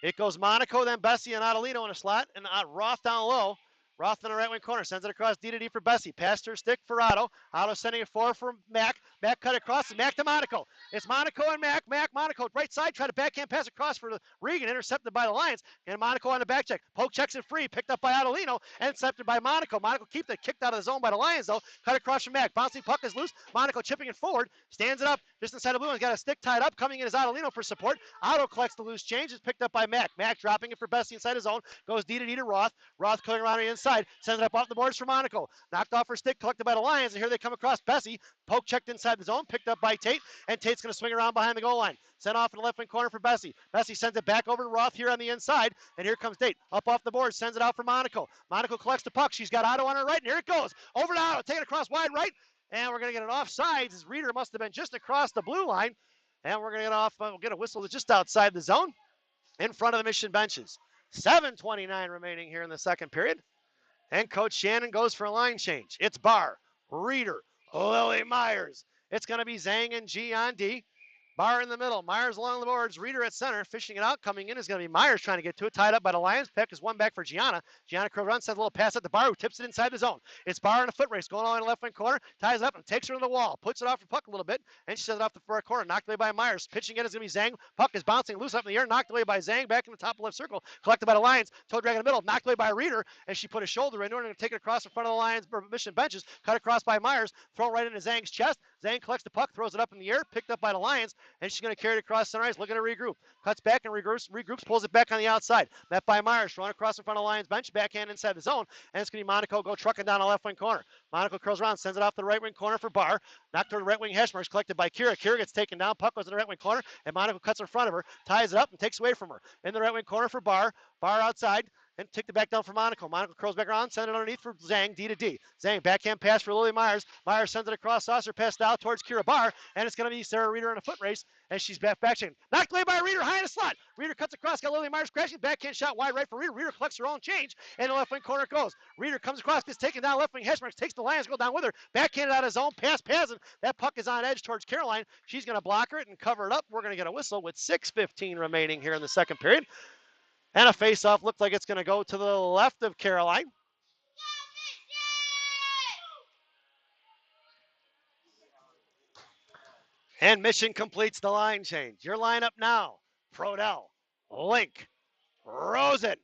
It goes Monaco, then Bessie and Adelino in a slot, and Roth down low. Roth in the right wing corner. Sends it across D to D for Bessie. Past her stick for Otto. Otto sending it forward for Mac. Mac cut across. Mac to Monaco. It's Monaco and Mac. Monaco right side. Try to backhand pass across for Regan. Intercepted by the Lions. And Monaco on the back check. Poke checks it free. Picked up by Adelino. Intercepted by Monaco. Monaco keeps it kicked out of the zone by the Lions though. Cut across from Mac. Bouncing puck is loose. Monaco chipping it forward. Stands it up. Just inside the blue one's got a stick tied up. Coming in is Adelino for support. Otto collects the loose change. It's picked up by Mac. Mac dropping it for Bessie inside his zone. Goes D to D to Roth. Roth cutting around the inside. Sends it up off the boards for Monaco. Knocked off her stick, collected by the Lions, and here they come across Bessie. Poke checked inside the zone, picked up by Tate, and Tate's going to swing around behind the goal line. Sent off in the left wing corner for Bessie. Bessie sends it back over to Roth here on the inside, and here comes Tate. Up off the board, sends it out for Monaco. Monaco collects the puck. She's got Otto on her right, and here it goes. Over to Otto, taking it across wide right, and we're going to get an offsides. His reader must have been just across the blue line, and we're going to get off. We'll get a whistle just outside the zone in front of the Mission benches. 7:29 remaining here in the second period. And Coach Shannon goes for a line change. It's Barr, Reeder, Lily Myers. It's going to be Zhang and G on D. Barr in the middle. Myers along the boards. Reeder at center. Fishing it out. Coming in is going to be Myers trying to get to it. Tied up by the Lions. Pick is one back for Gianna. Gianna curl run. Sends a little pass at the Barr who tips it inside the zone. It's Barr in a foot race. Going all in the left wing corner. Ties it up and takes her to the wall. Puts it off the puck a little bit. And she sends it off the far corner. Knocked away by Myers. Pitching it is going to be Zhang. Puck is bouncing loose up in the air. Knocked away by Zhang. Back in the top left circle. Collected by the Lions. Toe drag in the middle. Knocked away by Reeder. And she put a shoulder in order to take it across in front of the Lions Mission benches. Cut across by Myers. Thrown right into Zhang's chest. Zhang collects the puck. Throws it up in the air. Picked up by the Lions. And she's going to carry it across center ice, looking to regroup. Cuts back and regroups, pulls it back on the outside. Met by Myers, run across in front of the Lions bench, backhand inside the zone, and it's going to be Monaco go trucking down the left wing corner. Monaco curls around, sends it off the right wing corner for Barr. Knocked toward the right wing hash marks, collected by Kira. Kira gets taken down, puck goes in the right wing corner, and Monaco cuts in front of her, ties it up, and takes away from her. In the right wing corner for Barr. Barr outside. and take the back down for Monaco. Monaco curls back around, send it underneath for Zhang, D to D. Zhang, backhand pass for Lily Myers. Myers sends it across, saucer pass down towards Kira Barr, and it's going to be Sarah Reeder in a foot race, and she's back chain. Knocked away by Reeder, high in the slot. Reeder cuts across, got Lily Myers crashing, backhand shot wide right for Reeder. Reeder collects her own change, and the left wing corner goes. Reeder comes across, gets taken down, left wing Heshmarks, takes the Lions, go down with her, backhanded out of zone, pass Pazin. That puck is on edge towards Caroline. She's going to block her and cover it up. We're going to get a whistle with 6:15 remaining here in the second period. And a face-off looks like it's going to go to the left of Caroline. And Mission completes the line change. Your lineup now, Prodell, Link, Rosen.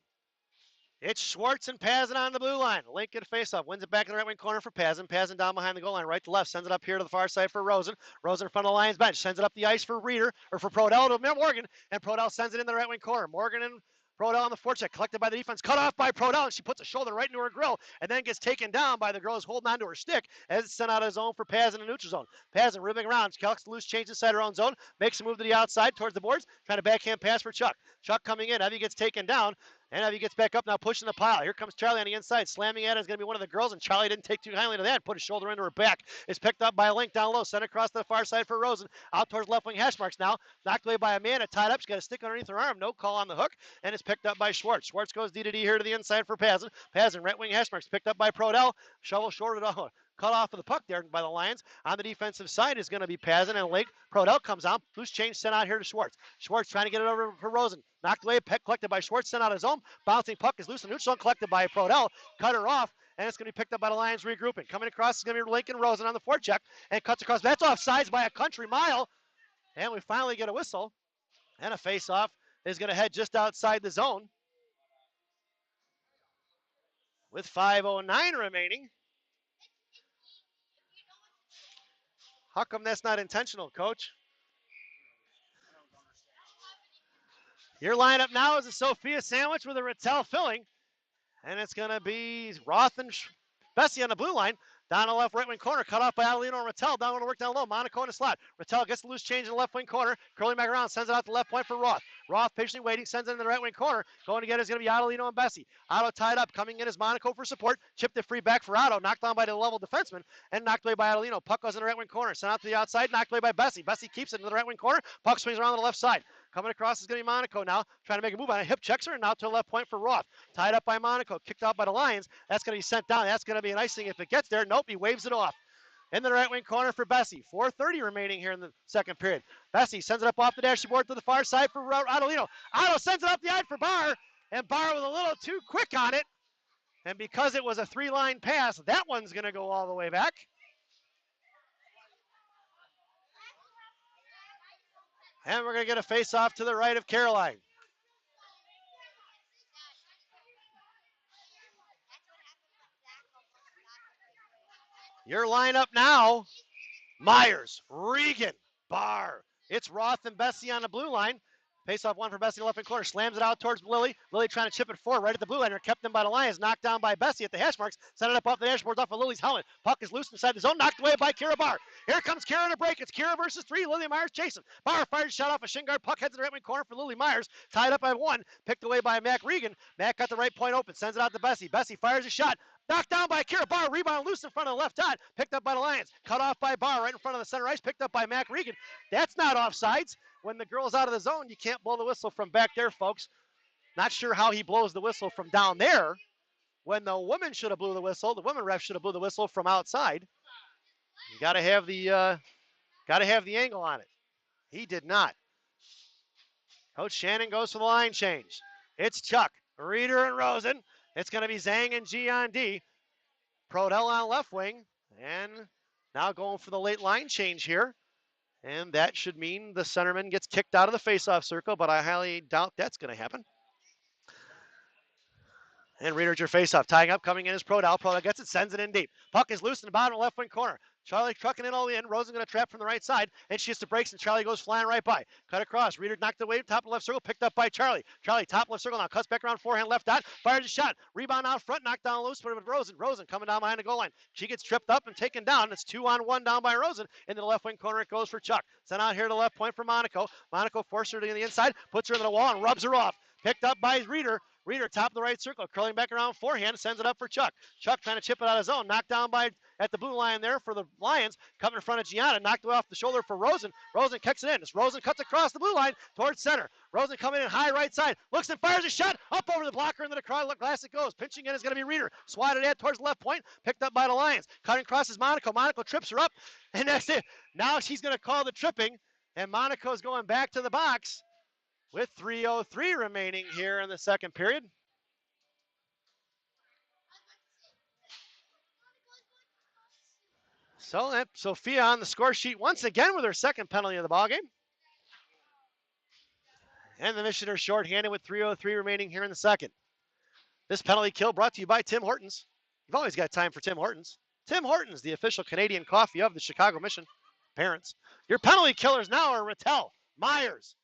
It's Schwartz and Pazin on the blue line. Lincoln face-off, wins it back in the right wing corner for Pazin. Pazin down behind the goal line, right to left, sends it up here to the far side for Rosen. Rosen in front of the Lions bench, sends it up the ice for Reeder, or for Prodell to Morgan, and Prodell sends it in the right wing corner. Morgan and Prodell on the forecheck, collected by the defense, cut off by Prodell, and she puts a shoulder right into her grill, and then gets taken down by the girl who's holding onto her stick as it's sent out of zone for Pazin in neutral zone. Pazin ribbing around, collects the loose change inside her own zone, makes a move to the outside towards the boards, trying to backhand pass for Chuck. Chuck coming in, Evie gets taken down, and Evie gets back up now, pushing the pile. Here comes Charlie on the inside, slamming at it is going to be one of the girls, and Charlie didn't take too kindly to that, put his shoulder into her back. It's picked up by a Link down low, sent across to the far side for Rosen, out towards left wing Hashmarks now, knocked away by Amanda, tied up, she's got a stick underneath her arm, no call on the hook, and it's picked up by Schwartz. Schwartz goes D to D here to the inside for Pazin. Pazin, right wing Hashmarks, picked up by Prodell, shovel shorted off. Cut off of the puck there by the Lions. On the defensive side is going to be Pazin and Lake. Prodell comes out. Loose change sent out here to Schwartz. Schwartz trying to get it over for Rosen. Knocked away, collected by Schwartz, sent out his own. Bouncing puck is loose in neutral, collected by Prodell. Cut her off, and it's going to be picked up by the Lions regrouping. Coming across is going to be Lincoln Rosen on the forecheck, and cuts across. That's offsides by a country mile. And we finally get a whistle. And a face-off is going to head just outside the zone. With 5:09 remaining. How come that's not intentional, Coach? Your lineup now is a Sophia sandwich with a Rattel filling. And it's going to be Roth and Bessie on the blue line. Down the left right wing corner, cut off by Adelino and Rattel. Down to work down low. Monaco in the slot. Rattel gets the loose change in the left wing corner. Curling back around, sends it out to left point for Roth. Roth patiently waiting, sends it in the right wing corner. Going to get it is going to be Adelino and Bessie. Otto tied up, coming in as Monaco for support. Chipped it free back for Otto. Knocked down by the Lovell defenseman and knocked away by Adelino. Puck goes in the right wing corner. Sent out to the outside, knocked away by Bessie. Bessie keeps it in the right wing corner. Puck swings around to the left side. Coming across is going to be Monaco now, trying to make a move on it. Hip checks her, and now to the left point for Roth. Tied up by Monaco, kicked out by the Lions. That's going to be sent down. That's going to be an icing if it gets there. Nope, he waves it off. In the right wing corner for Bessie. 4:30 remaining here in the second period. Bessie sends it up off the dashboard to the far side for Adelino. Otto sends it up the ice for Barr, and Barr was a little too quick on it. And because it was a three-line pass, that one's going to go all the way back. And we're going to get a face-off to the right of Caroline. Your lineup now, Myers, Regan, Barr. It's Roth and Bessie on the blue line. Face-off one for Bessie in the left wing corner. Slams it out towards Lily. Lily trying to chip it forward right at the blue line. Kept in by the Lions. Knocked down by Bessie at the hash marks. Sent it up off the dashboards off of Lily's helmet. Puck is loose inside the zone. Knocked away by Kira Barr. Here comes Kira to break. It's Kira versus three. Lily Myers chasing. Barr fires a shot off a shin guard. Puck heads in the right wing corner for Lily Myers. Tied up by one. Picked away by Mac Regan. Mac got the right point open. Sends it out to Bessie. Bessie fires a shot. Knocked down by Kira Barr, rebound loose in front of the left dot, picked up by the Lions, cut off by Barr right in front of the center ice, picked up by Mac Regan. That's not offsides. When the girl's out of the zone, you can't blow the whistle from back there, folks. Not sure how he blows the whistle from down there. When the woman should have blew the whistle, the woman ref should have blew the whistle from outside. You gotta have the angle on it. He did not. Coach Shannon goes for the line change. It's Chuck, Reeder, and Rosen. It's going to be Zhang and G on D. Prodell on left wing. And now going for the late line change here. And that should mean the centerman gets kicked out of the faceoff circle, but I highly doubt that's going to happen. And Reeder's your faceoff. Tying up, coming in is Prodell. Prodell gets it, sends it in deep. Puck is loose in the bottom left wing corner. Charlie trucking it all in. Rosen going to trap from the right side. And she hits the brakes, and Charlie goes flying right by. Cut across. Reeder knocked away. Top of left circle. Picked up by Charlie. Charlie, top left circle now. Cuts back around forehand left dot. Fires a shot. Rebound out front. Knocked down loose. Put it with Rosen. Rosen coming down behind the goal line. She gets tripped up and taken down. It's 2-on-1 down by Rosen. Into the left wing corner it goes for Chuck. Sent out here to left point for Monaco. Monaco forces her to the inside. Puts her into the wall and rubs her off. Picked up by Reeder. Reeder, top of the right circle, curling back around forehand, sends it up for Chuck. Chuck trying to chip it out of zone, knocked down by at the blue line there for the Lions. Coming in front of Gianna, knocked away off the shoulder for Rosen. Rosen kicks it in. As Rosen cuts across the blue line towards center. Rosen coming in high right side, looks and fires a shot up over the blocker into the glass it goes. Pinching in is going to be Reeder. Swatted at towards the left point, picked up by the Lions. Cutting across is Monaco. Monaco trips her up, and that's it. Now she's going to call the tripping, and Monaco's going back to the box with 3:03 remaining here in the second period. So that's Sophia on the score sheet once again with her second penalty of the ballgame. And the Missioners shorthanded with 3:03 remaining here in the second. This penalty kill brought to you by Tim Hortons. You've always got time for Tim Hortons. Tim Hortons, the official Canadian coffee of the Chicago Mission. Parents. Your penalty killers now are Rattel, Myers,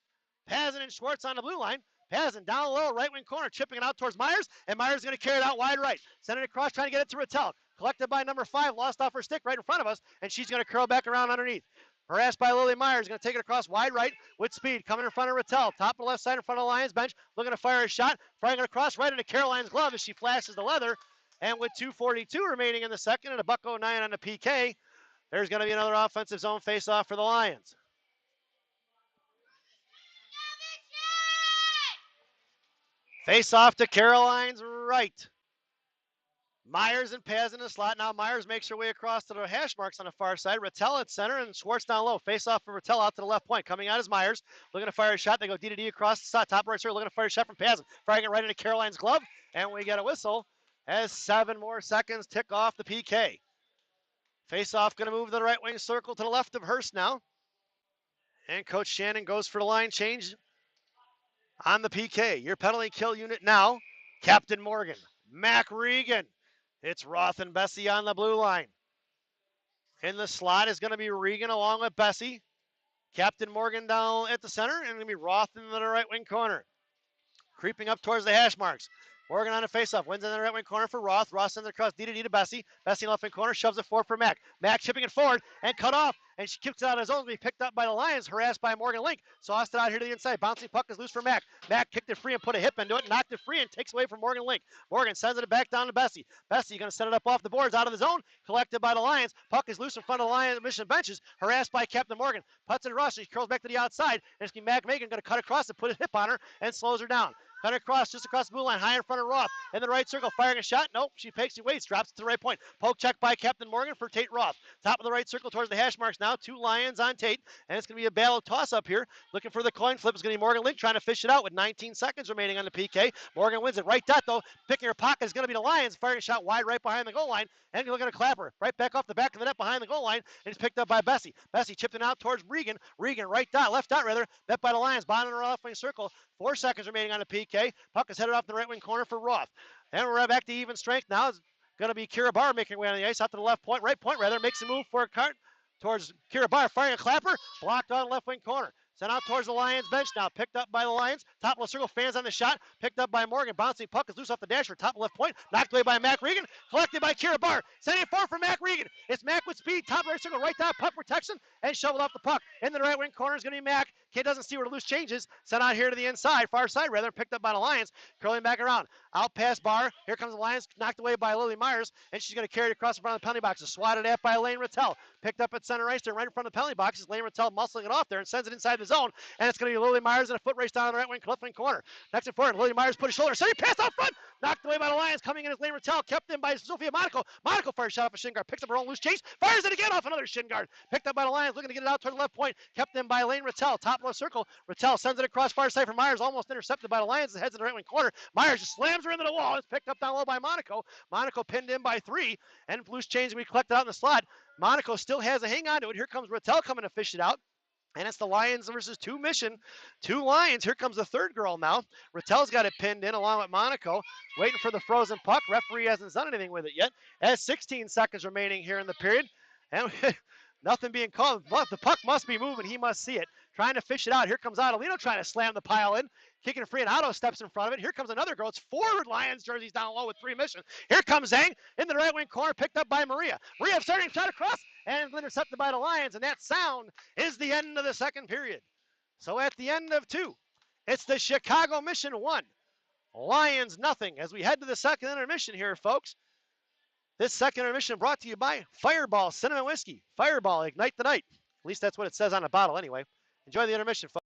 Pazin and Schwartz on the blue line. Pazin down low, right wing corner, chipping it out towards Myers, and Myers is going to carry it out wide right. Send it across, trying to get it to Rattel. Collected by number 5, lost off her stick right in front of us, and she's going to curl back around underneath. Harassed by Lily Myers, going to take it across wide right with speed, coming in front of Rattel. Top of the left side in front of the Lions bench, looking to fire a shot, firing it across right into Caroline's glove as she flashes the leather. And with 2:42 remaining in the second and a $1.09 on the PK, there's going to be another offensive zone face-off for the Lions. Face-off to Caroline's right. Myers and Paz in the slot. Now Myers makes her way across to the hash marks on the far side. Rattel at center and Schwartz down low. Face off for Rattel out to the left point. Coming out is Myers. Looking to fire a shot. They go D-to-D across the slot. Top right circle. Looking to fire a shot from Paz. Firing it right into Caroline's glove. And we get a whistle as 7 more seconds tick off the PK. Face off going to move to the right wing circle to the left of Hurst now. And Coach Shannon goes for the line change on the PK. Your penalty kill unit now. Captain Morgan. Mac Regan. It's Roth and Bessie on the blue line. In the slot is going to be Regan along with Bessie. Captain Morgan down at the center, and going to be Roth in the right wing corner. Creeping up towards the hash marks. Morgan on a face-off, wins in the right wing corner for Roth. Roth sends it across D-to-D to Bessie. Bessie in the left wing corner, shoves it forward for Mac. Mac chipping it forward and cut off, and she kicks it out of zone to be picked up by the Lions, harassed by Morgan Link. Sauced it out here to the inside. Bouncing puck is loose for Mac. Mac kicked it free and put a hip into it, knocked it free and takes away from Morgan Link. Morgan sends it back down to Bessie. Bessie going to set it up off the boards out of the zone, collected by the Lions. Puck is loose in front of the Lions Mission benches, harassed by Captain Morgan. Puts it across, she curls back to the outside, and it's going to be Mac Megan going to cut across and put a hip on her and slows her down. Cut across, just across the blue line, high in front of Roth. In the right circle, firing a shot. Nope, she fakes, she waits, drops it to the right point. Poke check by Captain Morgan for Tate Roth. Top of the right circle towards the hash marks now. 2 Lions on Tate, and it's going to be a battle toss-up here. Looking for the coin flip. It's going to be Morgan Link trying to fish it out with 19 seconds remaining on the PK. Morgan wins it. Right dot, though. Picking her pocket is going to be the Lions. Firing a shot wide right behind the goal line, and you're looking to clapper. Right back off the back of the net behind the goal line, and it's picked up by Bessie. Bessie chipped it out towards Regan. Regan, right dot, left dot rather. Met by the Lions. Bottom of the left wing circle. 4 seconds remaining on the PK. Puck is headed off the right wing corner for Roth. And we're back to even strength now. It's going to be Kira Barr making her way on the ice out to the left point, right point rather. Makes a move for a cart towards Kira Barr, firing a clapper. Blocked on left wing corner. Sent out towards the Lions bench now. Picked up by the Lions. Top of the circle, fans on the shot. Picked up by Morgan. Bouncing puck is loose off the dasher. Top left point. Knocked away by Mac Regan. Collected by Kira Barr. Sending it forward for Mac Regan. It's Mac with speed. Top right circle, right down. Puck protection. And shoveled off the puck. In the right wing corner is going to be Mac. Kid doesn't see where the loose changes. Sent out here to the inside. Far side rather. Picked up by the Lions. Curling back around. Out past Barr. Here comes the Lions. Knocked away by Lily Myers. And she's going to carry it across the front of the penalty box. Swatted at by Elaine Rattel. Picked up at center ice there right in front of the penalty box. Elaine Rattel muscling it off there and sends it inside the zone. And it's going to be Lily Myers in a foot race down the right wing, left wing corner. Next and forward, Lily Myers put a shoulder, sending pass out front, knocked away by the Lions. Coming in as Lane Rattel, kept in by Sophia Monaco. Monaco fires shot off a shin guard, picks up her own loose chase, fires it again off another shin guard. Picked up by the Lions, looking to get it out toward the left point, kept in by Lane Rattel. Top left circle, Rattel sends it across far side for Myers, almost intercepted by the Lions. Heads in the right wing corner. Myers just slams her into the wall. It's picked up down low by Monaco. Monaco pinned in by 3, and loose change we collected out in the slot. Monaco still has a hang on to it. Here comes Rattel coming to fish it out. And it's the Lions versus 2 Mission. 2 Lions. Here comes the third girl now. Rattel's got it pinned in along with Monaco. Waiting for the frozen puck. Referee hasn't done anything with it yet. Has 16 seconds remaining here in the period. And nothing being called. But the puck must be moving. He must see it. Trying to fish it out. Here comes Adelino trying to slam the pile in. Kicking it free, and Otto steps in front of it. Here comes another girl. It's forward Lions jerseys down low with 3 Mission. Here comes Zhang in the right wing corner, picked up by Maria. Maria starting shot across and intercepted by the Lions, and that sound is the end of the second period. So at the end of 2, it's the Chicago Mission 1, Lions nothing as we head to the second intermission here, folks. This second intermission brought to you by Fireball Cinnamon Whiskey. Fireball, ignite the night. At least that's what it says on the bottle anyway. Enjoy the intermission, folks.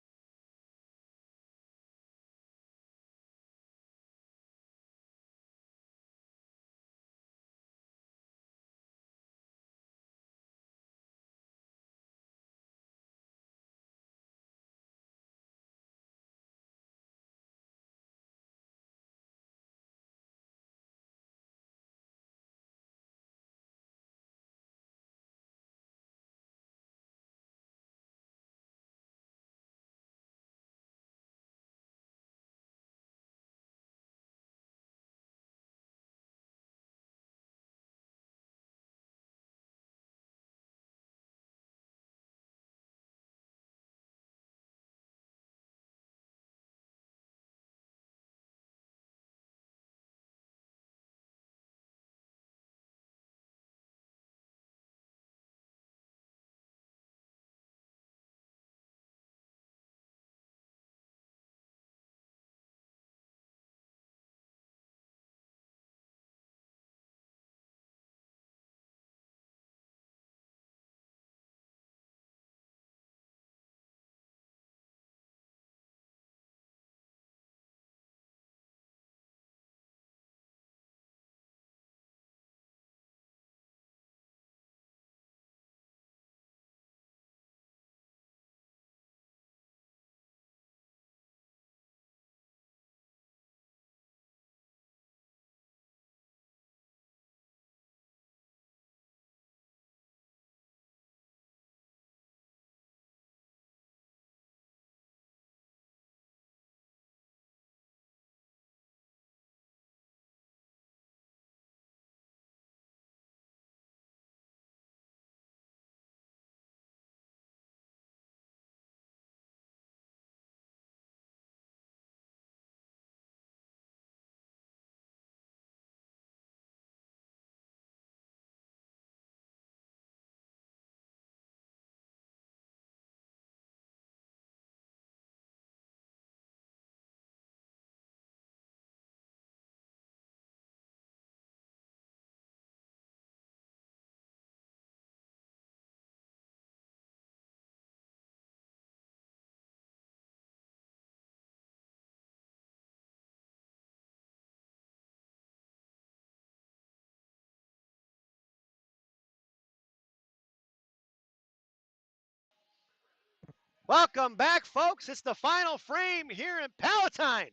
Welcome back, folks. It's the final frame here in Palatine.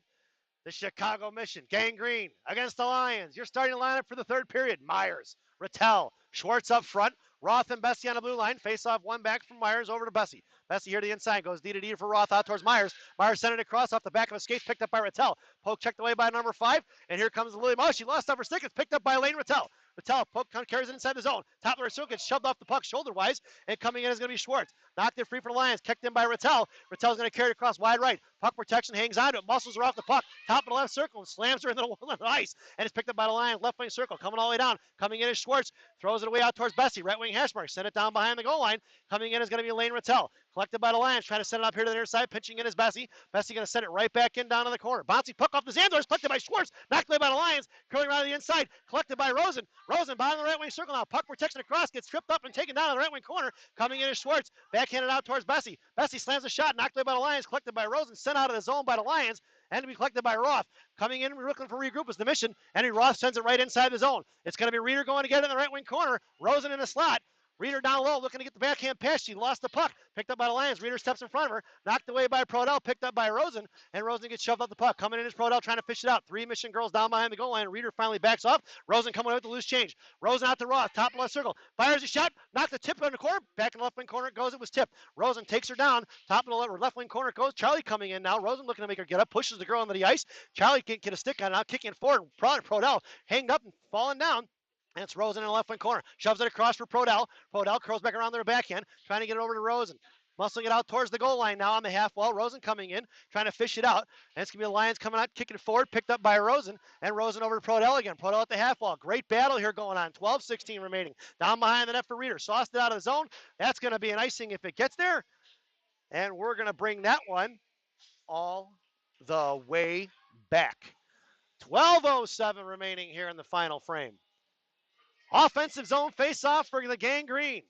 The Chicago Mission, Gangrene against the Lions. Your starting lineup for the third period: Myers, Rattel, Schwartz up front, Roth and Bessie on the blue line. Face off one back from Myers over to Bessie. Bessie here to the inside, goes D to D for Roth out towards Myers. Myers sent it across off the back of a skate, picked up by Rattel. Poke checked away by number 5, and here comes Lily. Oh, she lost off her stick. It's picked up by Lane Rattel. Rattel, poke carries it inside the zone. Top of her circle gets shoved off the puck shoulder-wise, and coming in is going to be Schwartz. Knocked it free for the Lions, kicked in by Rattel. Rattel's going to carry it across wide right. Puck protection, hangs on to it, muscles her off the puck. Top of the left circle, and slams her into the ice, and it's picked up by the Lions. Left wing circle, coming all the way down. Coming in is Schwartz, throws it away out towards Bessie. Right wing hash mark, send it down behind the goal line. Coming in is going to be Lane Rattel. Collected by the Lions, trying to send it up here to the near side. Pitching in is Bessie. Bessie going to send it right back in down to the corner. Bouncy puck off the Zanders, collected by Schwartz. Knocked away by the Lions. Curling around the inside, collected by Rosen. Rosen behind the right wing circle now. Puck protection across, gets tripped up and taken down to the right wing corner. Coming in is Schwartz. Backhanded out towards Bessie. Bessie slams a shot, knocked away by the Lions, collected by Rosen, sent out of the zone by the Lions, and to be collected by Roth. Coming in, looking for regroup is the Mission. Henry Roth sends it right inside the zone. It's going to be Reeder going to get it in the right wing corner. Rosen in the slot. Reeder down low, looking to get the backhand pass. She lost the puck. Picked up by the Lions. Reeder steps in front of her. Knocked away by Prodell. Picked up by Rosen. And Rosen gets shoved off the puck. Coming in is Prodell trying to fish it out. 3 Mission girls down behind the goal line. Reeder finally backs off. Rosen coming away with the loose change. Rosen out to Roth. Top left circle. Fires a shot. Knocked the tip on the corner. Back in the left wing corner it goes. It was tipped. Rosen takes her down. Top of the left wing corner it goes. Charlie coming in now. Rosen looking to make her get up. Pushes the girl into the ice. Charlie can't get a stick on it now. Kicking forward. Prodell hanged up and falling down. And it's Rosen in the left wing corner. Shoves it across for Prodell. Prodell curls back around their backhand, trying to get it over to Rosen. Muscling it out towards the goal line now on the half wall. Rosen coming in, trying to fish it out. And it's going to be the Lions coming out, kicking it forward, picked up by Rosen. And Rosen over to Prodell again. Prodell at the half wall. Great battle here going on. 12-16 remaining. Down behind the net for Reeder. Sauced it out of the zone. That's going to be an icing if it gets there. And we're going to bring that one all the way back. 12:07 remaining here in the final frame. Offensive zone face-off for the Gang Green.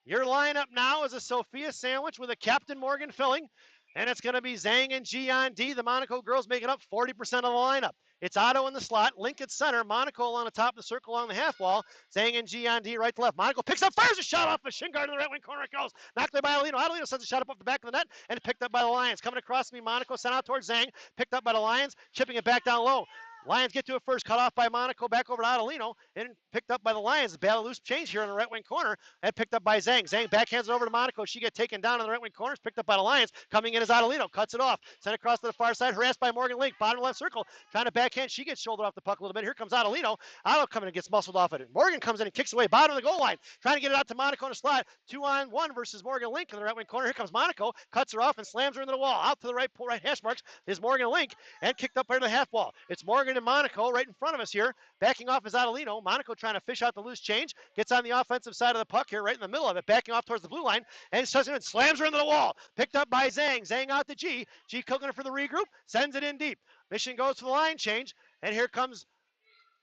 Your lineup now is a Sophia sandwich with a Captain Morgan filling, and it's going to be Zhang and G on D. The Monaco girls making up 40% of the lineup. It's Otto in the slot, Link at center, Monaco along the top of the circle along the half wall, Zhang and G on D right to left. Monaco picks up, fires a shot off of Shingard in the right wing corner. It goes. Knocked away by Adelino. Adelino sends a shot up off the back of the net and picked up by the Lions. Coming across to me, Monaco sent out towards Zhang, picked up by the Lions, chipping it back down low. Lions get to it first, cut off by Monaco, back over to Adelino, and picked up by the Lions. Battle loose change here in the right wing corner, and picked up by Zhang. Zhang backhands it over to Monaco. She gets taken down in the right wing corners, picked up by the Lions. Coming in is Adelino, cuts it off, sent across to the far side, harassed by Morgan Link, bottom left circle, trying to backhand. She gets shouldered off the puck a little bit. Here comes Adelino. Otto coming and gets muscled off it. Morgan comes in and kicks away, bottom of the goal line, trying to get it out to Monaco in a slot. 2-on-1 versus Morgan Link in the right wing corner. Here comes Monaco, cuts her off and slams her into the wall. Out to the right hash marks is Morgan Link, and kicked up right to the half wall. It's Morgan and Monaco right in front of us here. Backing off is Adelino. Monaco trying to fish out the loose change. Gets on the offensive side of the puck here, right in the middle of it. Backing off towards the blue line. And slams her into the wall. Picked up by Zhang. Zhang out to G. G cooking it for the regroup. Sends it in deep. Mission goes for the line change. And here comes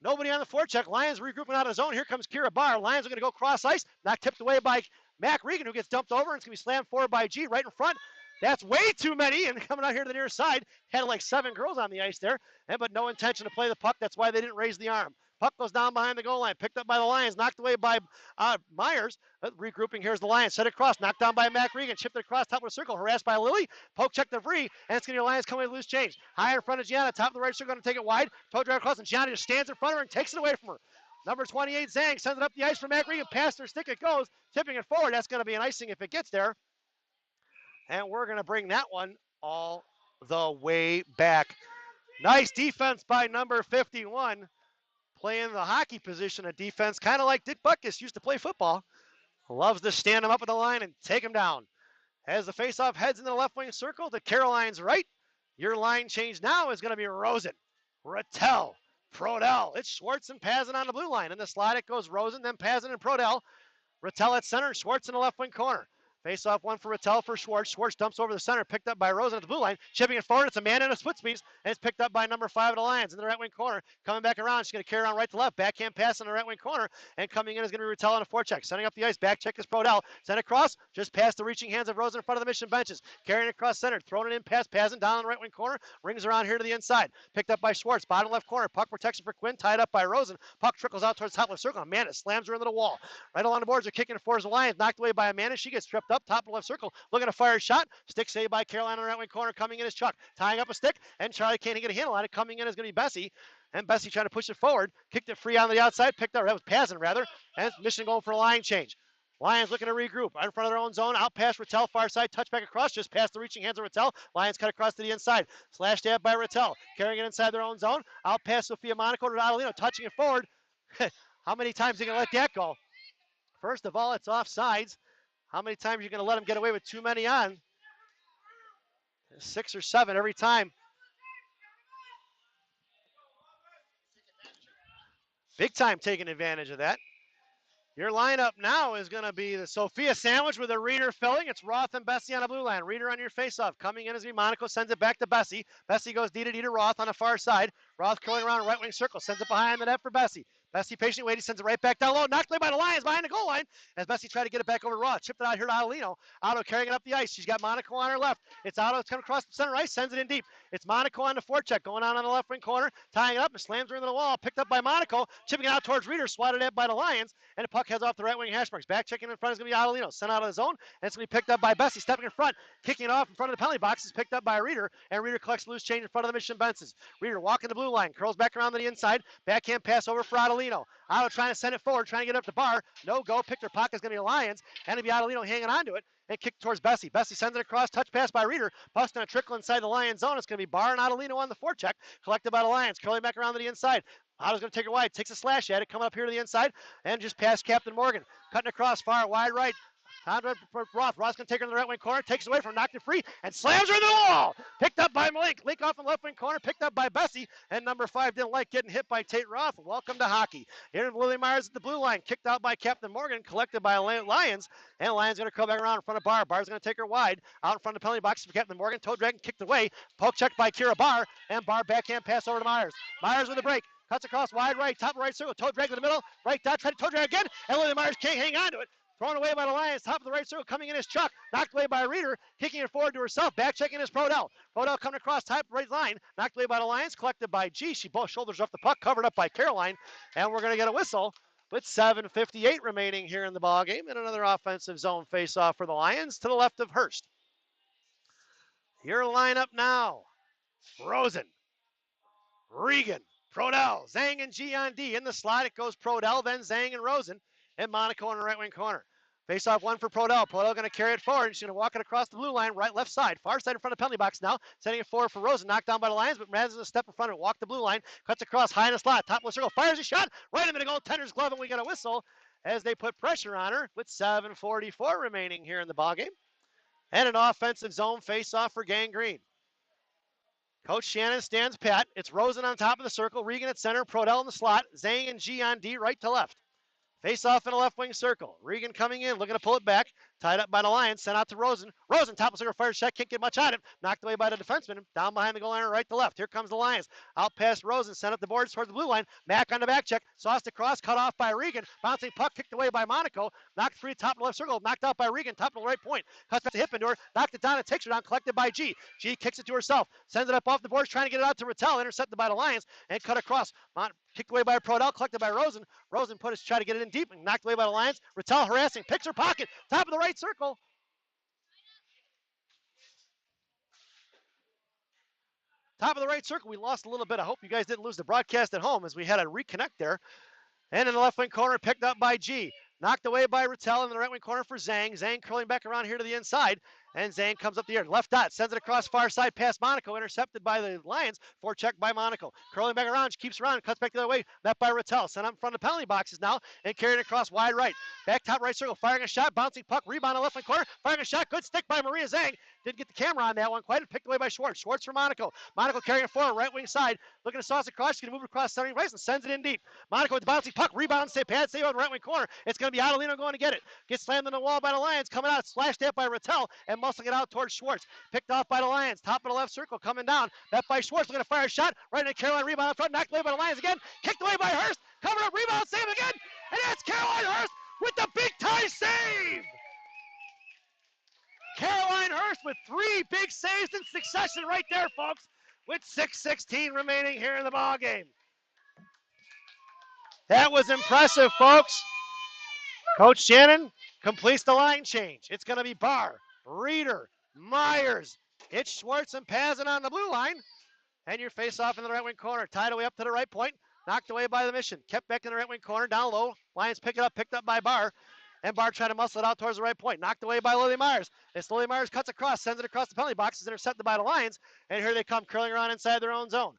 nobody on the forecheck. Lions regrouping out of the zone. Here comes Kira Barr. Lions are going to go cross ice. Not tipped away by Mac Regan, who gets dumped over. And it's going to be slammed forward by G right in front. That's way too many, and coming out here to the near side, had like 7 girls on the ice there, but no intention to play the puck. That's why they didn't raise the arm. Puck goes down behind the goal line, picked up by the Lions, knocked away by Myers. Regrouping, here's the Lions, set it across, knocked down by Mac Regan, chipped it across top of the circle, harassed by Lily, poke check the free, and it's going to be Lions coming to loose change. High in front of Gianna, top of the right circle, going to take it wide, toe drive across, and Gianna just stands in front of her and takes it away from her. Number 28, Zhang, sends it up the ice for Mac Regan, past her stick it goes, tipping it forward. That's going to be an icing if it gets there. And we're going to bring that one all the way back. Nice defense by number 51. Playing the hockey position of defense, kind of like Dick Butkus used to play football. Loves to stand him up at the line and take him down. As the faceoff heads into the left wing circle to Caroline's right. Your line change now is going to be Rosen, Rattel, Prodell. It's Schwartz and Pazin on the blue line. In the slot it goes Rosen, then Pazin and Prodell. Rattel at center, Schwartz in the left wing corner. Face-off one for Rattel for Schwartz. Schwartz dumps over the center, picked up by Rosen at the blue line. Chipping it forward. It's a man in a split speeds, and it's picked up by number 5 of the Lions in the right wing corner. Coming back around, she's going to carry around right to left. Backhand pass in the right wing corner, and coming in is going to be Rattel on a forecheck. Setting up the ice. Back check is Prodell. Sent across, just past the reaching hands of Rosen in front of the Mission benches. Carrying it across center, throwing it in past Pazin down in the right wing corner. Rings around here to the inside. Picked up by Schwartz. Bottom left corner. Puck protection for Quinn. Tied up by Rosen. Puck trickles out towards the top left circle. Amanda slams her into the wall. Right along the boards, they're kicking it for the Lions. Knocked away by Amanda. She gets tripped up. Top left circle. Looking to fire a shot. Stick saved by Carolina in the right wing corner. Coming in is Chuck. Tying up a stick. And Charlie can't get a handle on it. Coming in is going to be Bessie. And Bessie trying to push it forward. Kicked it free on the outside. Picked up. That was Pazin, rather. And Mission going for a line change. Lions looking to regroup. Right in front of their own zone. Out past Rattel. Far side. Touchback across. Just past the reaching hands of Rattel. Lions cut across to the inside. Slash stab by Rattel. Carrying it inside their own zone. Out past Sophia Monaco to Adelino. Touching it forward. How many times are you going to let that go? First of all, it's offsides. How many times are you going to let them get away with too many on? 6 or 7 every time. Big time taking advantage of that. Your lineup now is going to be the Sophia sandwich with a Reeder filling. It's Roth and Bessie on the blue line. Reeder on your faceoff. Coming in as Monaco sends it back to Bessie. Bessie goes D to Roth on the far side. Roth curling around right wing circle. Sends it behind the net for Bessie. Bessie patiently waiting, sends it right back down low. Knocked away by the Lions behind the goal line as Bessie tried to get it back over to Roth. Chipped it out here to Adelino. Otto carrying it up the ice. She's got Monaco on her left. It's Otto. It's coming across the center ice. Sends it in deep. It's Monaco on the forecheck. Going on the left wing corner. Tying it up and slams her into the wall. Picked up by Monaco. Chipping it out towards Reeder. Swatted at by the Lions. And the puck heads off the right wing hash marks. Back checking in front is going to be Adelino. Sent out of the zone. And it's going to be picked up by Bessie. Stepping in front. Kicking it off in front of the penalty box. Is picked up by Reeder. And Reeder collects loose change in front of the Mission benches. Reeder walking the blue line. Curls back around to the inside. Backhand pass over for Adelino. Otto trying to send it forward, trying to get up the bar. No go. Picked her pocket is going to be Lions. And it'll be Adelino hanging on to it and kick towards Bessie. Bessie sends it across. Touch pass by Reeder. Puck's going to trickle inside the Lions zone. It's going to be Barr and Adelino on the forecheck. Collected by the Lions. Curling back around to the inside. Otto's going to take it wide. Takes a slash at it. Coming up here to the inside. And just past Captain Morgan. Cutting across far wide right. Conrad for Roth. Roth's going to take her in the right wing corner, takes away from, knocked it free, and slams her in the wall. Picked up by Malik. Link off in the left wing corner, picked up by Bessie, and number 5 didn't like getting hit by Tate Roth. Welcome to hockey. Here Lily Myers at the blue line, kicked out by Captain Morgan, collected by Lions, and Lions going to come back around in front of Barr. Barr's going to take her wide, out in front of the penalty box for Captain Morgan. Toe dragon kicked away, poke checked by Kira Barr, and Barr backhand pass over to Myers. Myers with a break. Cuts across wide right, top right circle, toe drag in the middle, right dot, try to toe drag again, and Lily Myers can't hang on to it. Thrown away by the Lions, top of the right circle, coming in is Chuck, knocked away by Reeder, kicking it forward to herself, back checking is Prodell. Prodell coming across top right line, knocked away by the Lions, collected by G. She both shoulders off the puck, covered up by Caroline, and we're going to get a whistle with 7:58 remaining here in the ball game, and another offensive zone face-off for the Lions to the left of Hurst. Your lineup now: Rosen, Regan, Prodell, Zhang, and G on D. In the slot, it goes Prodell, then Zhang and Rosen, and Monaco in the right wing corner. Face off one for Prodell. Prodell going to carry it forward. She's going to walk it across the blue line, right, left side. Far side in front of the penalty box now. Sending it forward for Rosen. Knocked down by the Lions, but Mraz is a step in front of it. Walk the blue line. Cuts across high in the slot. Top of the circle. Fires a shot. Right into the goaltender's glove, and we get a whistle as they put pressure on her with 7:44 remaining here in the ballgame. And an offensive zone face off for Gang Green. Coach Shannon stands pat. It's Rosen on top of the circle. Regan at center. Prodell in the slot. Zhang and G on D right to left. Face off in a left wing circle. Regan coming in, looking to pull it back. Tied up by the Lions, sent out to Rosen. Rosen, top of the circle, fire shot, can't get much out of it. Knocked away by the defenseman. Down behind the goal line, right to left. Here comes the Lions. Out past Rosen, sent up the boards towards the blue line. Mack on the back check. Sauced across, cut off by Regan. Bouncing puck, kicked away by Monaco. Knocked free, top of the left circle. Knocked out by Regan, top of the right point. Cuts back to hip into her. Knocked it down and takes her down, collected by G. G kicks it to herself. Sends it up off the boards, trying to get it out to Rattel. Intercepted by the Lions and cut across. Kicked away by Prodell, collected by Rosen. Rosen try to get it in deep and knocked away by the Lions. Rattel harassing, picks her pocket, top of the right circle. Top of the right circle, we lost a little bit. I hope you guys didn't lose the broadcast at home as we had a reconnect there. And in the left wing corner, picked up by G. Knocked away by Rattel in the right wing corner for Zhang. Zhang curling back around here to the inside. And Zhang comes up the air. Left dot, sends it across far side past Monaco. Intercepted by the Lions. Forecheck by Monaco. Curling back around, she keeps around, cuts back the other way. Met by Rattel. Sent up in front of the penalty boxes now. And carried across wide right. Back top right circle, firing a shot. Bouncing puck, rebound in the left wing corner. Firing a shot, good stick by Maria Zhang. Didn't get the camera on that one quite. Picked away by Schwartz. Schwartz for Monaco. Monaco carrying it forward, right wing side. Looking to sauce across. She's going to move it across center place and sends it in deep. Monaco with the bouncing puck. Rebound, pad save on the right wing corner. It's going to be Adelino going to get it. Gets slammed in the wall by the Lions. Coming out, slashed at by Rattel and muscling it out towards Schwartz. Picked off by the Lions. Top of the left circle coming down. That by Schwartz. Looking to fire a shot. Right into Caroline. Rebound up front. Knocked away by the Lions again. Kicked away by Hurst. Covered up. Rebound. Save again. And that's Caroline Hurst with the big time save. Caroline Hurst with 3 big saves in succession right there, folks, with 6:16 remaining here in the ball game. That was impressive, folks. Coach Shannon completes the line change. It's going to be Barr, Reeder, Myers. It's Schwartz and Pazin on the blue line. And your face-off in the right wing corner. Tied away up to the right point. Knocked away by the Mission. Kept back in the right wing corner, down low. Lions pick it up, picked up by Barr. And Barr trying to muscle it out towards the right point. Knocked away by Lily Myers. As Lily Myers cuts across, sends it across the penalty box. Is intercepted by the Lions. And here they come, curling around inside their own zone.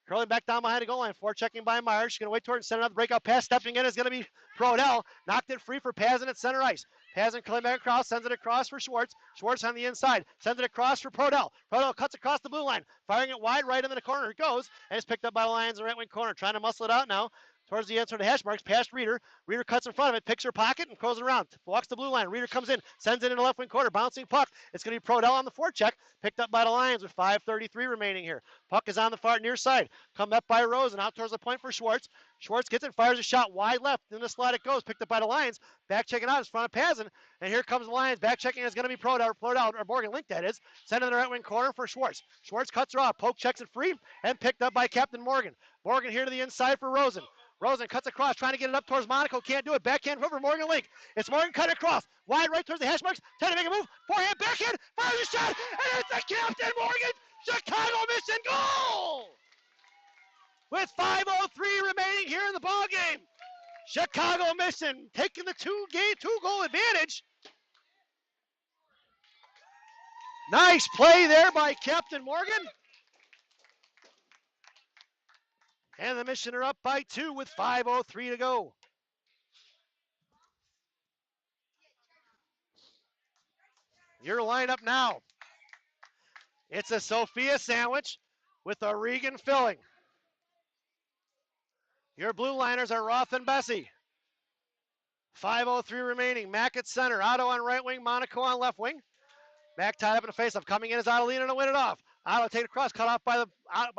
Curling back down behind the goal line. Forechecking by Myers. She's going to wait toward and send another breakout pass. Stepping in is going to be Prodell. Knocked it free for Pazin at center ice. Pazin curling back across. Sends it across for Schwartz. Schwartz on the inside. Sends it across for Prodell. Prodell cuts across the blue line. Firing it wide right into the corner. It goes. And it's picked up by the Lions in the right wing corner. Trying to muscle it out now. Towards the answer to hash marks, past Reeder. Reeder cuts in front of it, picks her pocket, and throws it around. Walks the blue line. Reeder comes in, sends it into left wing corner, bouncing puck. It's going to be Prodell on the forecheck, picked up by the Lions with 5:33 remaining here. Puck is on the far near side. Come up by Rosen, out towards the point for Schwartz. Schwartz gets it, fires a shot wide left. In the slot it goes, picked up by the Lions. Back checking out in front of Pazin. And here comes the Lions. Back checking is going to be Prodell, or Morgan Link, that is. Sent in the right wing corner for Schwartz. Schwartz cuts her off, poke checks it free, and picked up by Captain Morgan. Morgan here to the inside for Rosen. Rosen cuts across, trying to get it up towards Monaco. Can't do it. Backhand over Morgan Link. It's Morgan cut across. Wide right towards the hash marks. Trying to make a move. Forehand, backhand. Fires a shot. And it's the Captain Morgan Chicago Mission goal! With 5:03 remaining here in the ball game. Chicago Mission taking the two-goal advantage. Nice play there by Captain Morgan. And the Mission are up by 2 with 5:03 to go. Your lineup now. It's a Sophia sandwich with a Regan filling. Your blue liners are Roth and Bessie. 5:03 remaining. Mack at center. Otto on right wing. Monaco on left wing. Mack tied up in a faceoff. Coming in is Adelina to win it off. Otto take it across, cut off by